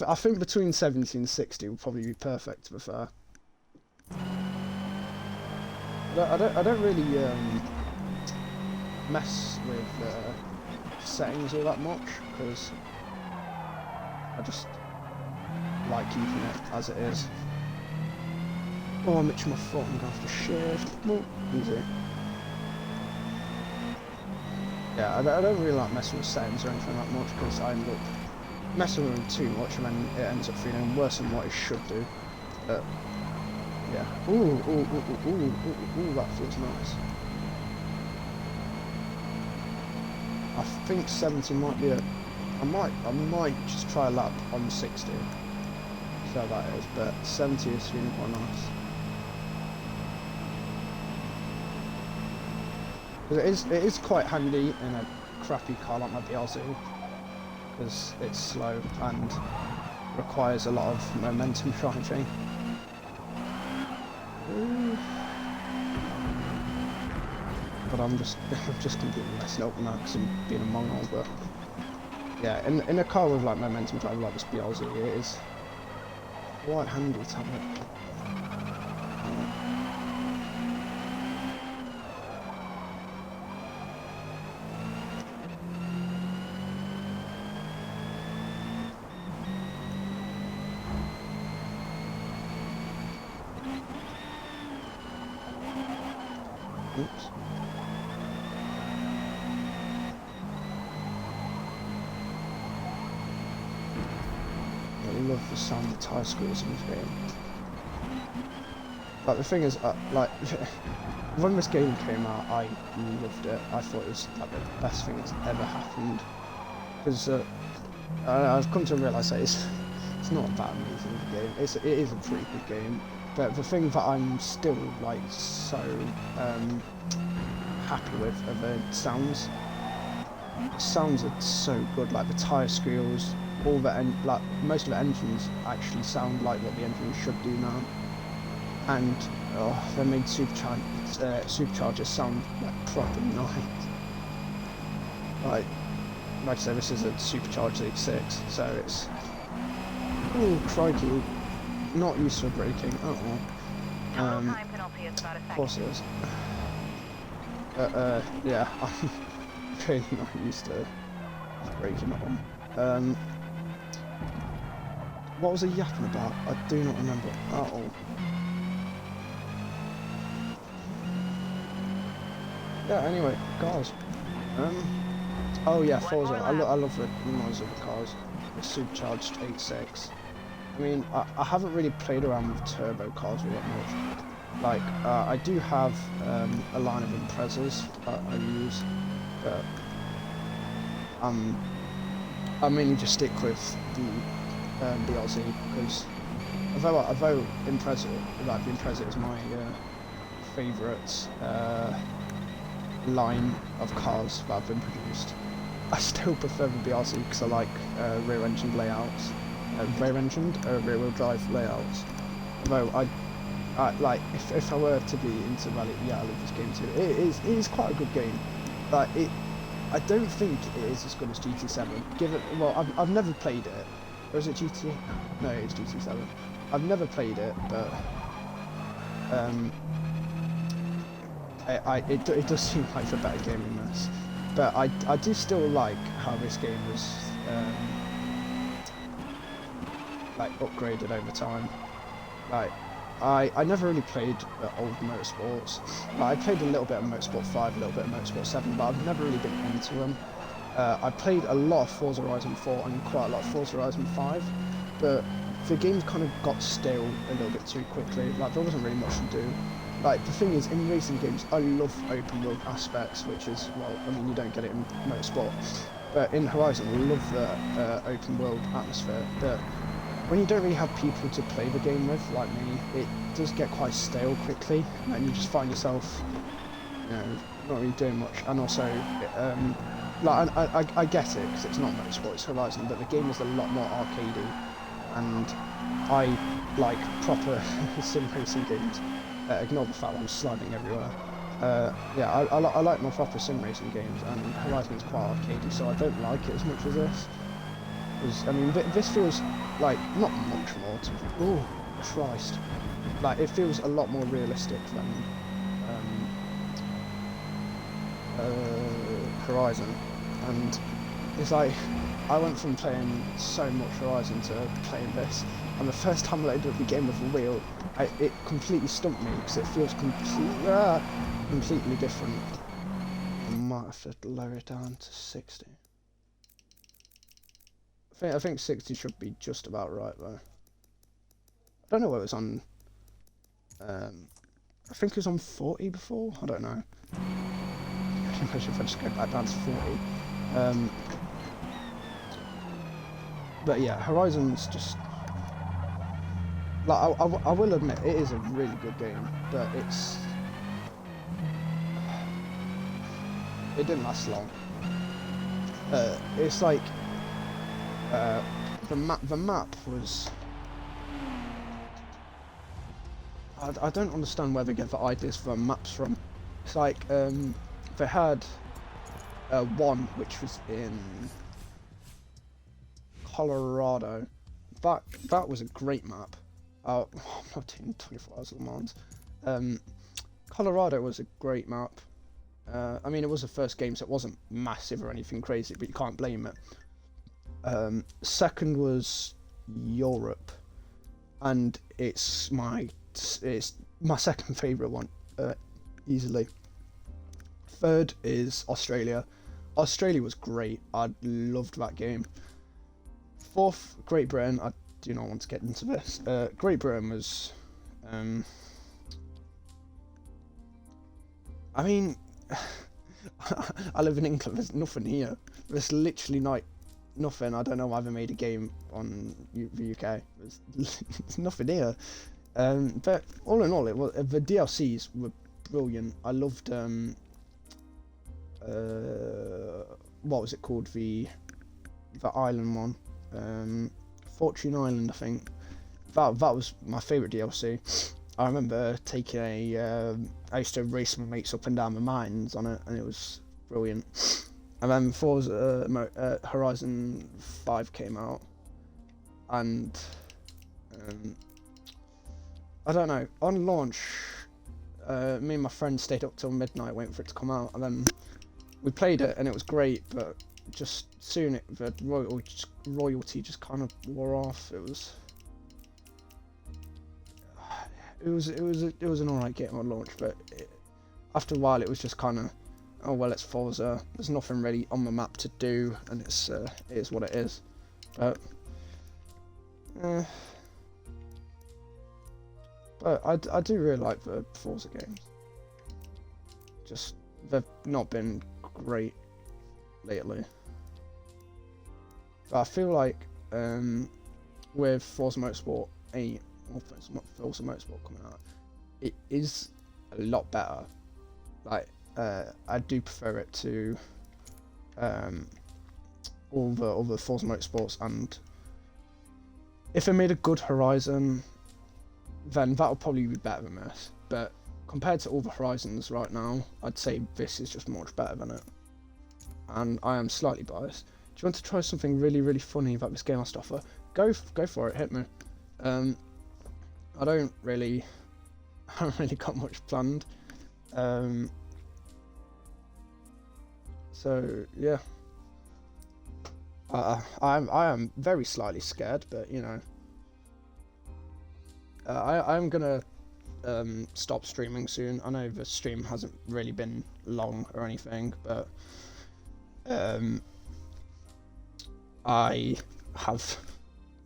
I think between 70 and 60 would probably be perfect, to be fair. I don't really mess with settings all that much, because I just like keeping it as it is. Oh, I'm itching my foot, I'm going to have to shift. Oh, easy. Yeah, I don't really like messing with settings or anything that much, because I end up messing with them too much and then it ends up feeling worse than what it should do. But, yeah. Ooh, that feels nice. I think 70 might be I might just try a lap on 60. See how that is, but 70 is feeling quite nice. Because it is quite handy in a crappy car like my BRZ, because it's slow and requires a lot of momentum driving. But I'm just completely messing up now because I'm being a mongrel. But yeah, in a car with like momentum driving like this BRZ, it is quite handy to have it. Oops. I love the sound of tyre squeals in this game. Like the thing is, like when this game came out, I loved it. I thought it was like the best thing that's ever happened. Because I've come to realise that it's not that amazing of a game. It is a pretty good game. But the thing that I'm still like so happy with are the sounds. The sounds are so good, like the tyre squeals, all the like most of the engines actually sound like what the engine should do now. And they made superchargers sound like properly nice. Like I said, this is a supercharged X6, so it's crikey. Not used to braking at all. Of course it is. Yeah, I'm really not used to braking at all. What was I yapping about? I do not remember at all. Yeah, anyway, cars. Oh yeah, Forza. I love the noise of the cars. The supercharged 8.6. I mean, I haven't really played around with turbo cars all that much. Like, I do have a line of Imprezas that I use, but I mainly just stick with the BRZ, because although Impreza, like the Impreza is my favourite line of cars that have been produced, I still prefer the BRZ because I like rear-engined layouts. Rear-engined rear-wheel drive layouts. Although I like if I were to be into rally, yeah, I love this game too. It is quite a good game. Like I don't think it is as good as GT7. I've never played it. Or is it GT? No, it's GT7. I've never played it, but it does seem like a better game than this, but I do still like how this game was like upgraded over time. Like I never really played old Motorsports. Like, I played a little bit of Motorsport 5, a little bit of Motorsport 7, but I've never really been into them. I played a lot of Forza Horizon 4 and quite a lot of Forza Horizon 5, but the games kind of got stale a little bit too quickly. Like, there wasn't really much to do. Like, the thing is, in racing games, I love open world aspects, which is, well, I mean, you don't get it in Motorsport, but in Horizon, I love the open world atmosphere. But when you don't really have people to play the game with, like me, it does get quite stale quickly, and you just find yourself, you know, not really doing much. And also, like, I get it, because it's not Motorsport, it's Horizon, but the game is a lot more arcadey, and I like proper sim racing games. Ignore the fact that I'm sliding everywhere. Yeah, I like my proper sim racing games, and Horizon is quite arcadey, so I don't like it as much as this. Because, I mean, this feels like, not much more, oh, Christ. Like, it feels a lot more realistic than Horizon. And it's like, I went from playing so much Horizon to playing this, and the first time I loaded up the game with a wheel, it completely stumped me, because it feels completely different. I might have to lower it down to 60. I think 60 should be just about right, though. I don't know what it was on. I think it was on 40 before. I don't know. I think if I just go back down to 40. But yeah, Horizon's just like I will admit it is a really good game, but it didn't last long. It's like the map was. I don't understand where they get the ideas for maps from. It's like they had one which was in Colorado. That was a great map. Oh, I'm not doing 24 Hours of Le Mans. Colorado was a great map. I mean, it was the first game, so it wasn't massive or anything crazy, but you can't blame it. Second was Europe, and it's my second favourite one, easily. Third is Australia. Australia was great. I loved that game. Fourth, Great Britain. I do not want to get into this. Great Britain was, I mean, I live in England. There's nothing here. There's literally nothing. I don't know why they made a game on the UK. There's nothing here. But all in all, the DLCs were brilliant. I loved what was it called, the island one, Fortune Island, I think. That was my favourite DLC. I remember taking I used to race my mates up and down the mountains on it, and it was brilliant. And then Forza Horizon 5 came out, and I don't know, on launch, me and my friend stayed up till midnight waiting for it to come out, and then we played it, and it was great, but just soon the royalty just kind of wore off. It was an alright game on launch, but after a while it was just kind of, oh well, it's Forza. There's nothing really on the map to do, and it is what it is. But I do really like the Forza games. Just they've not been great lately. But I feel like with Forza Motorsport 8 or Forza Motorsport coming out, it is a lot better. Like I do prefer it to all the Forza Motorsports, and if they made a good Horizon, then that would probably be better than this. But compared to all the Horizons right now, I'd say this is just much better than it. And I am slightly biased. Do you want to try something really, really funny that this game has to offer? Go for it, hit me. I don't really got much planned. So yeah, I am very slightly scared, but you know, I'm gonna stop streaming soon. I know the stream hasn't really been long or anything, but I have,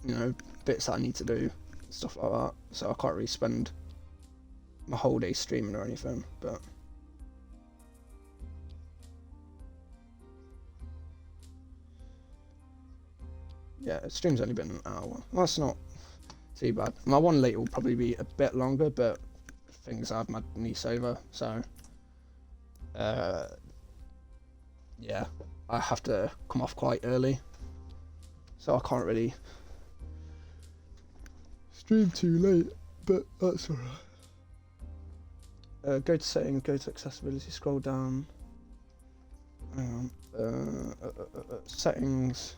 you know, bits that I need to do, stuff like that, so I can't really spend my whole day streaming or anything, but yeah, the stream's only been an hour. Well, that's not too bad. My one later will probably be a bit longer, but things I have my niece over, so yeah, I have to come off quite early, so I can't really stream too late, but that's alright. Go to settings, go to accessibility, scroll down. Hang on. Settings,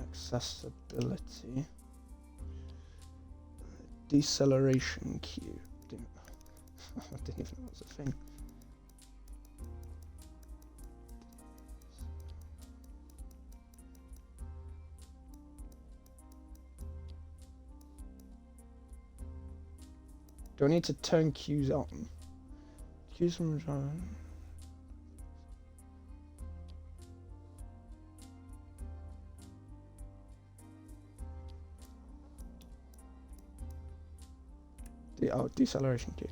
accessibility, deceleration cue. I didn't even know it was a thing. Do I need to turn cues on? Cues from the driver. Deceleration cue.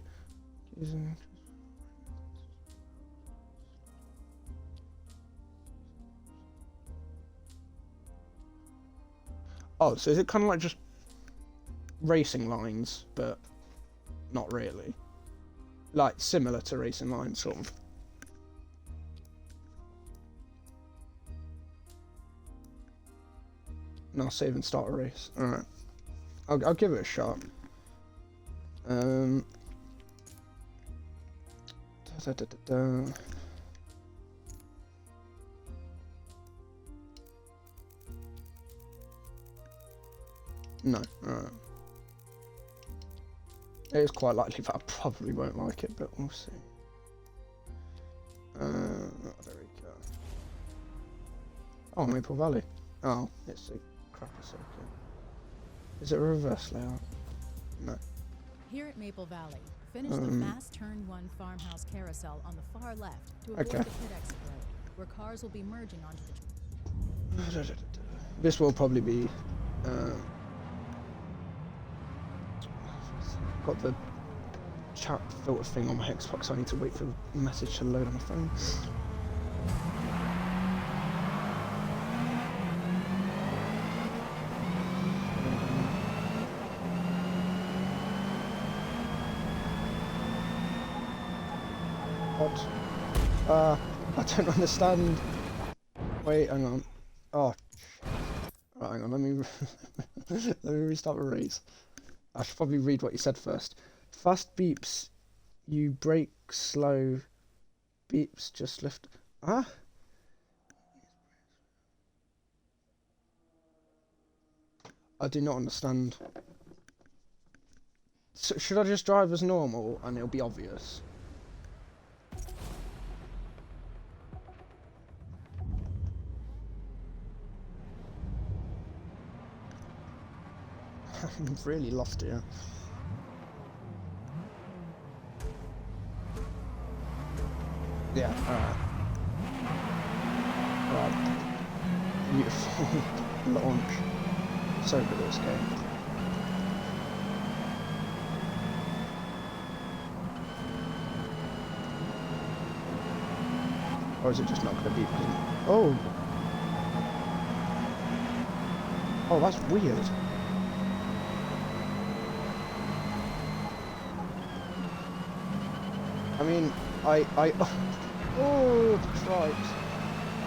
Oh, so is it kind of like just racing lines, but not really? Like similar to racing lines, sort of. Now save and start a race. Alright. I'll give it a shot. No, alright. It is quite likely that I probably won't like it, but we'll see. There we go. Oh, Maple Valley. Oh, it's a crappy circuit. Is it a reverse layout? No. Here at Maple Valley, finish the fast turn 1 farmhouse carousel on the far left to avoid the pit exit road, where cars will be merging onto the This will probably be got the chat filter thing on my Xbox, so I need to wait for the message to load on my phone. What? I don't understand. Wait, hang on. Oh, right, hang on. Let me let me restart the race. I should probably read what you said first. Fast beeps, you brake slow. Beeps, just lift. Huh? I do not understand. So should I just drive as normal and it'll be obvious? I'm really lost here. Yeah, alright. Alright. Beautiful launch. So good at this game. Or is it just not going to be? Oh! Oh, that's weird. I mean, oh, Christ.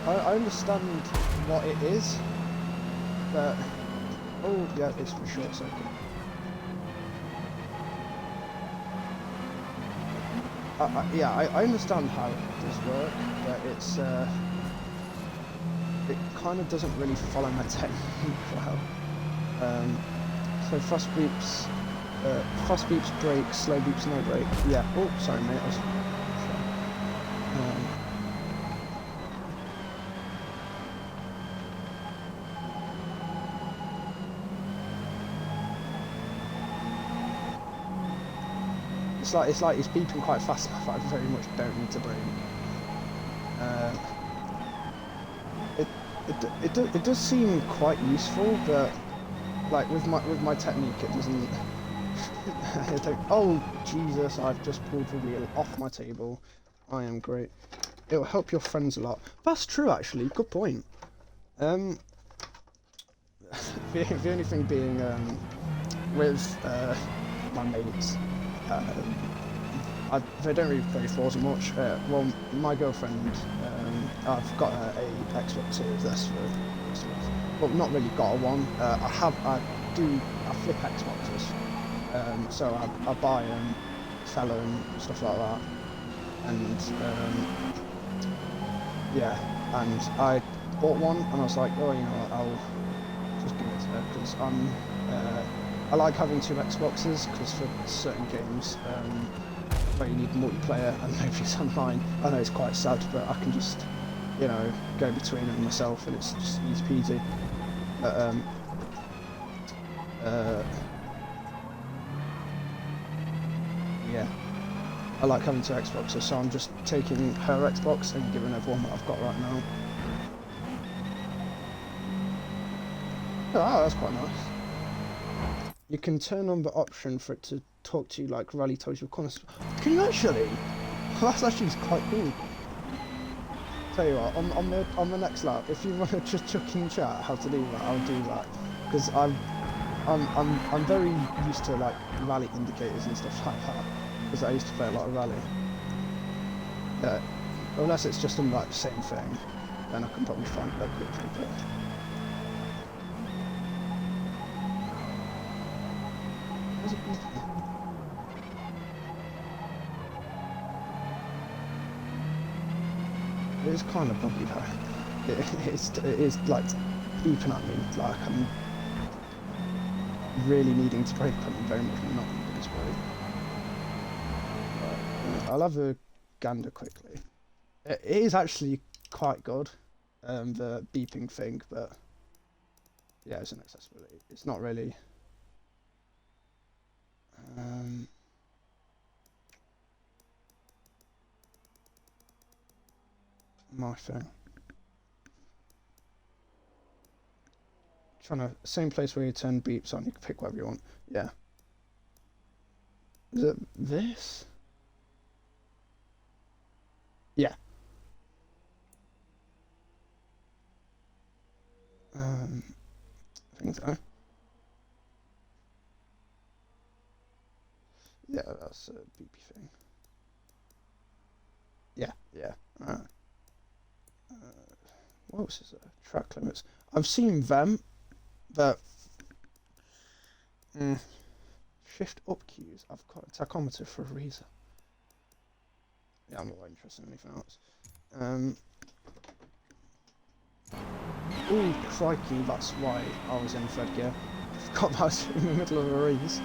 I understand what it is, but, oh, yeah, it's for short circuit. Yeah, I understand how it does work, but it's, it kind of doesn't really follow my technique well. So fast beeps, Fast beeps, brake, slow beeps, no brake. Yeah. Oh, sorry, mate. It's like he's beeping quite fast enough. I very much don't need to brake. It does seem quite useful, but like with my technique, it doesn't. Oh Jesus! I've just pulled the wheel off my table. I am great. It'll help your friends a lot. That's true, actually. Good point. The only thing being with my mates, they don't really play Forza much. Well, my girlfriend, I've got a Xbox Series S for Christmas. Well, not really got a one. I flip Xboxes. So I buy them, sell them, stuff like that. And yeah, and I bought one, and I was like, oh, you know, I'll just give it to her because I like having two Xboxes because for certain games where you need multiplayer and nobody's online, I know it's quite sad, but I can just, you know, go between them myself, and it's just easy peasy. But yeah, I like having two Xboxes, so I'm just taking her Xbox and giving her one that I've got right now. Oh, that's quite nice. You can turn on the option for it to talk to you like Rally tells you corners. Can you actually? That's actually quite cool. Tell you what, on the next lap, if you want to just chuck in chat how to do that, I'll do that, because I'm very used to like rally indicators and stuff like that, because I used to play a lot of rally. Unless it's just on like the same thing, then I can probably find it quickly. But it is kind of bumpy though. It is like beeping at me like I'm really needing to brake, but I'm very much not needing to brake. I'll have a gander quickly. It is actually quite good, the beeping thing, but yeah, it's an accessibility. It's not really. My thing. Trying to same place where you turn beeps on, you can pick whatever you want. Yeah. Is it this? Yeah. I think so. Yeah, that's a beepy thing. Yeah, yeah. What else is there? Track limits. I've seen them, but shift up cues. I've got a tachometer for a reason. Yeah, I'm not that interested in anything else. Oh crikey, that's why I was in third gear. I forgot that I was in the middle of a race.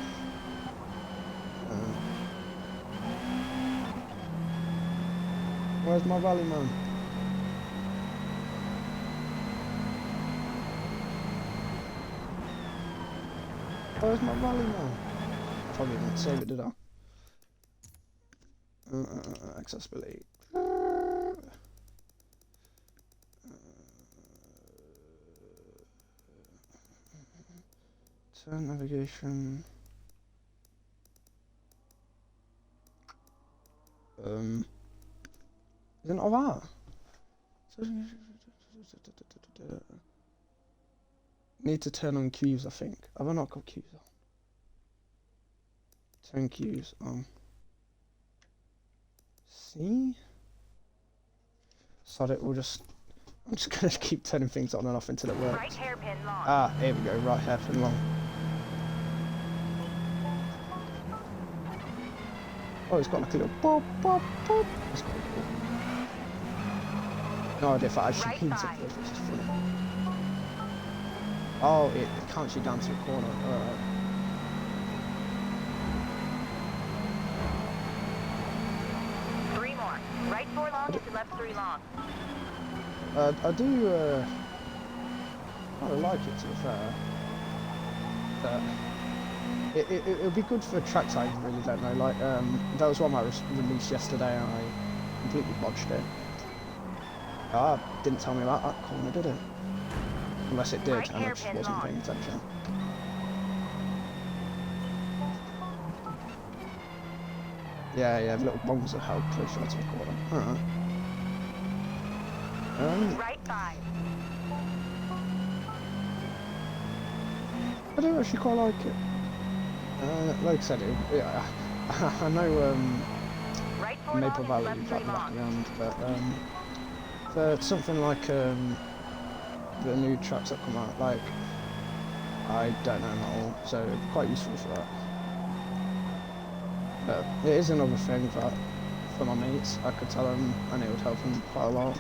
Where's my rally man? Where's my rally man? Probably didn't save it, did I? Accessibility. Turn navigation. Isn't all that? Need to turn on cues, I think. Have I not got cues on? Turn cues on. See? Sod it, I'm just gonna keep turning things on and off until it works. Right hairpin long. Ah, here we go, right hairpin long. Oh, it's got like a little pop, pop, pop. That's quite cool. No idea if I actually means it, but it's just funny. Oh, it counts you down to a corner. left 3 long. I do kind of like it, to be fair. But it'll be good for tracks I really don't know. Like that was one I released yesterday and I completely botched it. Didn't tell me about that corner, did it? Unless it did, Right and I just wasn't paying attention. Yeah, the little bombs are held closer to the corner. Alright. Right 5. I do actually quite like it. Like I said, I know Right 4 Maple long Valley and is left 3 like back long. around, but for something like the new tracks that come out, like I don't know them at all, so quite useful for that. But it is another thing that for my mates I could tell them and it would help them quite a lot.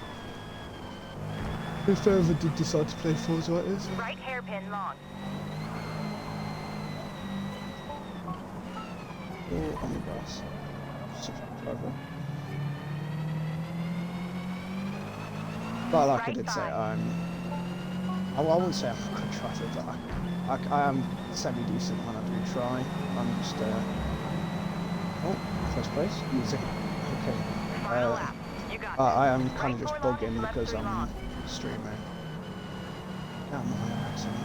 If they ever did decide to play Forza like this. Right hairpin long. Oh, on the grass. Such a clever. But like I did say, I wouldn't say I'm a good driver, but I am semi-decent when I do try. I'm just, oh, first place, easy. Okay. Final lap. You got I am this. kind of Right just 4 long bugging and left because 3 I'm long. streaming. Come on, accent.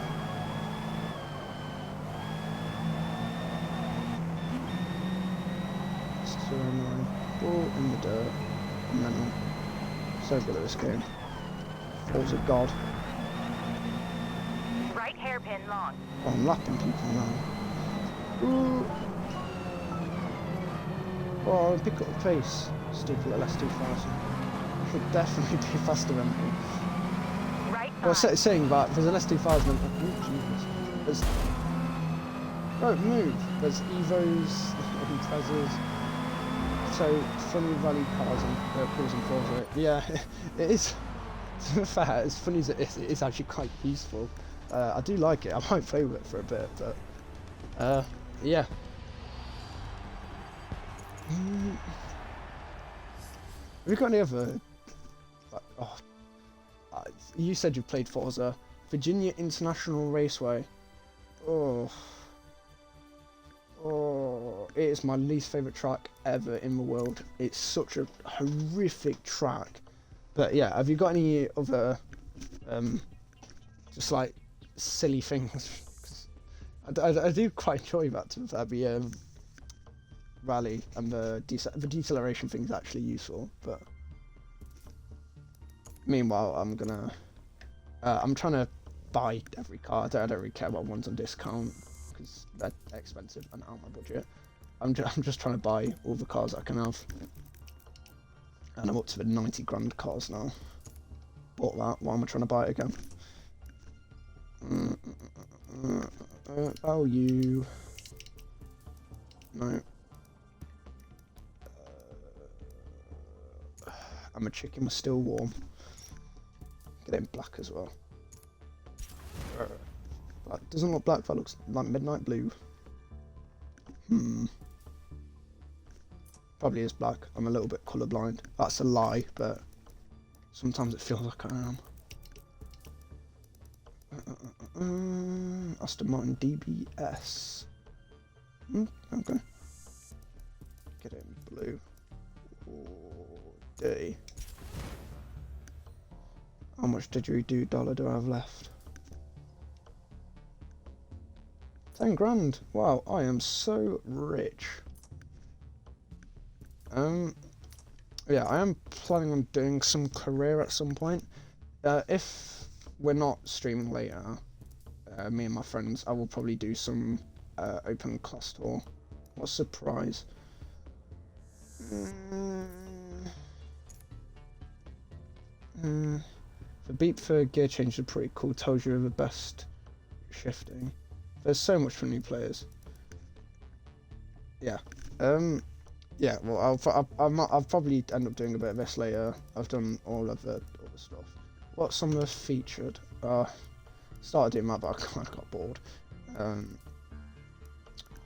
So annoying. Ball in the dirt. Mental. So good at this game. Forza God. Right hairpin long. Oh, I'm lapping people now. Ooh. Oh, pick up the pace. Stupid little S2000. Should definitely be faster than me. Right I was 5. saying that there's an S2000. Oh, Jesus. There's. Don't move. There's Evos, Imprezas. So, funny rally cars and cars and Forza. Yeah, it is. To be fair, as funny as it is actually quite useful. I do like it. I might play with it for a bit, but yeah. Have you got any other? You said you played Forza, Virginia International Raceway. Oh, it is my least favourite track ever in the world. It's such a horrific track. But yeah, have you got any other, just like silly things? I do quite enjoy that. To the rally and the deceleration thing is actually useful. But meanwhile, I'm trying to buy every car. I don't really care what one's on discount because they're expensive and out of my budget. I'm just trying to buy all the cars I can have. And I'm up to the 90 grand cars now. Bought that, why am I trying to buy it again? Value. No. And my chicken was still warm. Get it in black as well. That doesn't look black, that looks like midnight blue. Probably is black. I'm a little bit colourblind. That's a lie, but sometimes it feels like I am. Aston Martin DBS. Okay. Get it in blue. Dirty. How much $dollar do I have left? 10 grand. Wow, I am so rich. Yeah, I am planning on doing some career at some point. If we're not streaming later, me and my friends, I will probably do some open class tour. What a surprise. The beep for gear change is pretty cool, tells you the best shifting. There's so much for new players. Yeah. Yeah, well, I'll probably end up doing a bit of this later. I've done all of the other stuff. What's some of the featured? Started doing that, but I kind of got bored.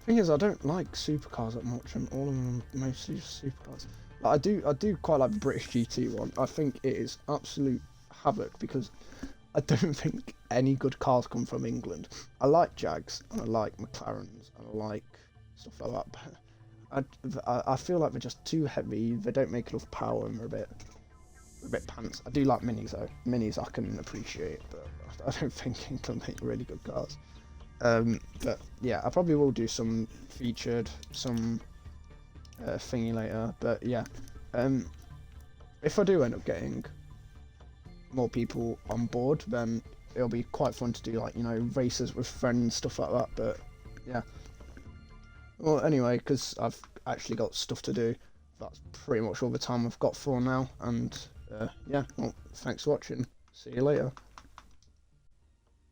Thing is, I don't like supercars that much, and all of them are mostly just supercars. I do quite like the British GT one. I think it is absolute havoc because I don't think any good cars come from England. I like Jags and I like McLarens and I like stuff like that. But I feel like they're just too heavy. They don't make enough power and they're a bit pants. I do like minis though. Minis I can appreciate, but I don't think England make really good cars. But yeah, I probably will do some featured, some thingy later. But yeah, if I do end up getting more people on board, then it'll be quite fun to do, like, you know, races with friends, stuff like that. But yeah, well, anyway, because I've actually got stuff to do, that's pretty much all the time I've got for now. And yeah, well, thanks for watching. See you later.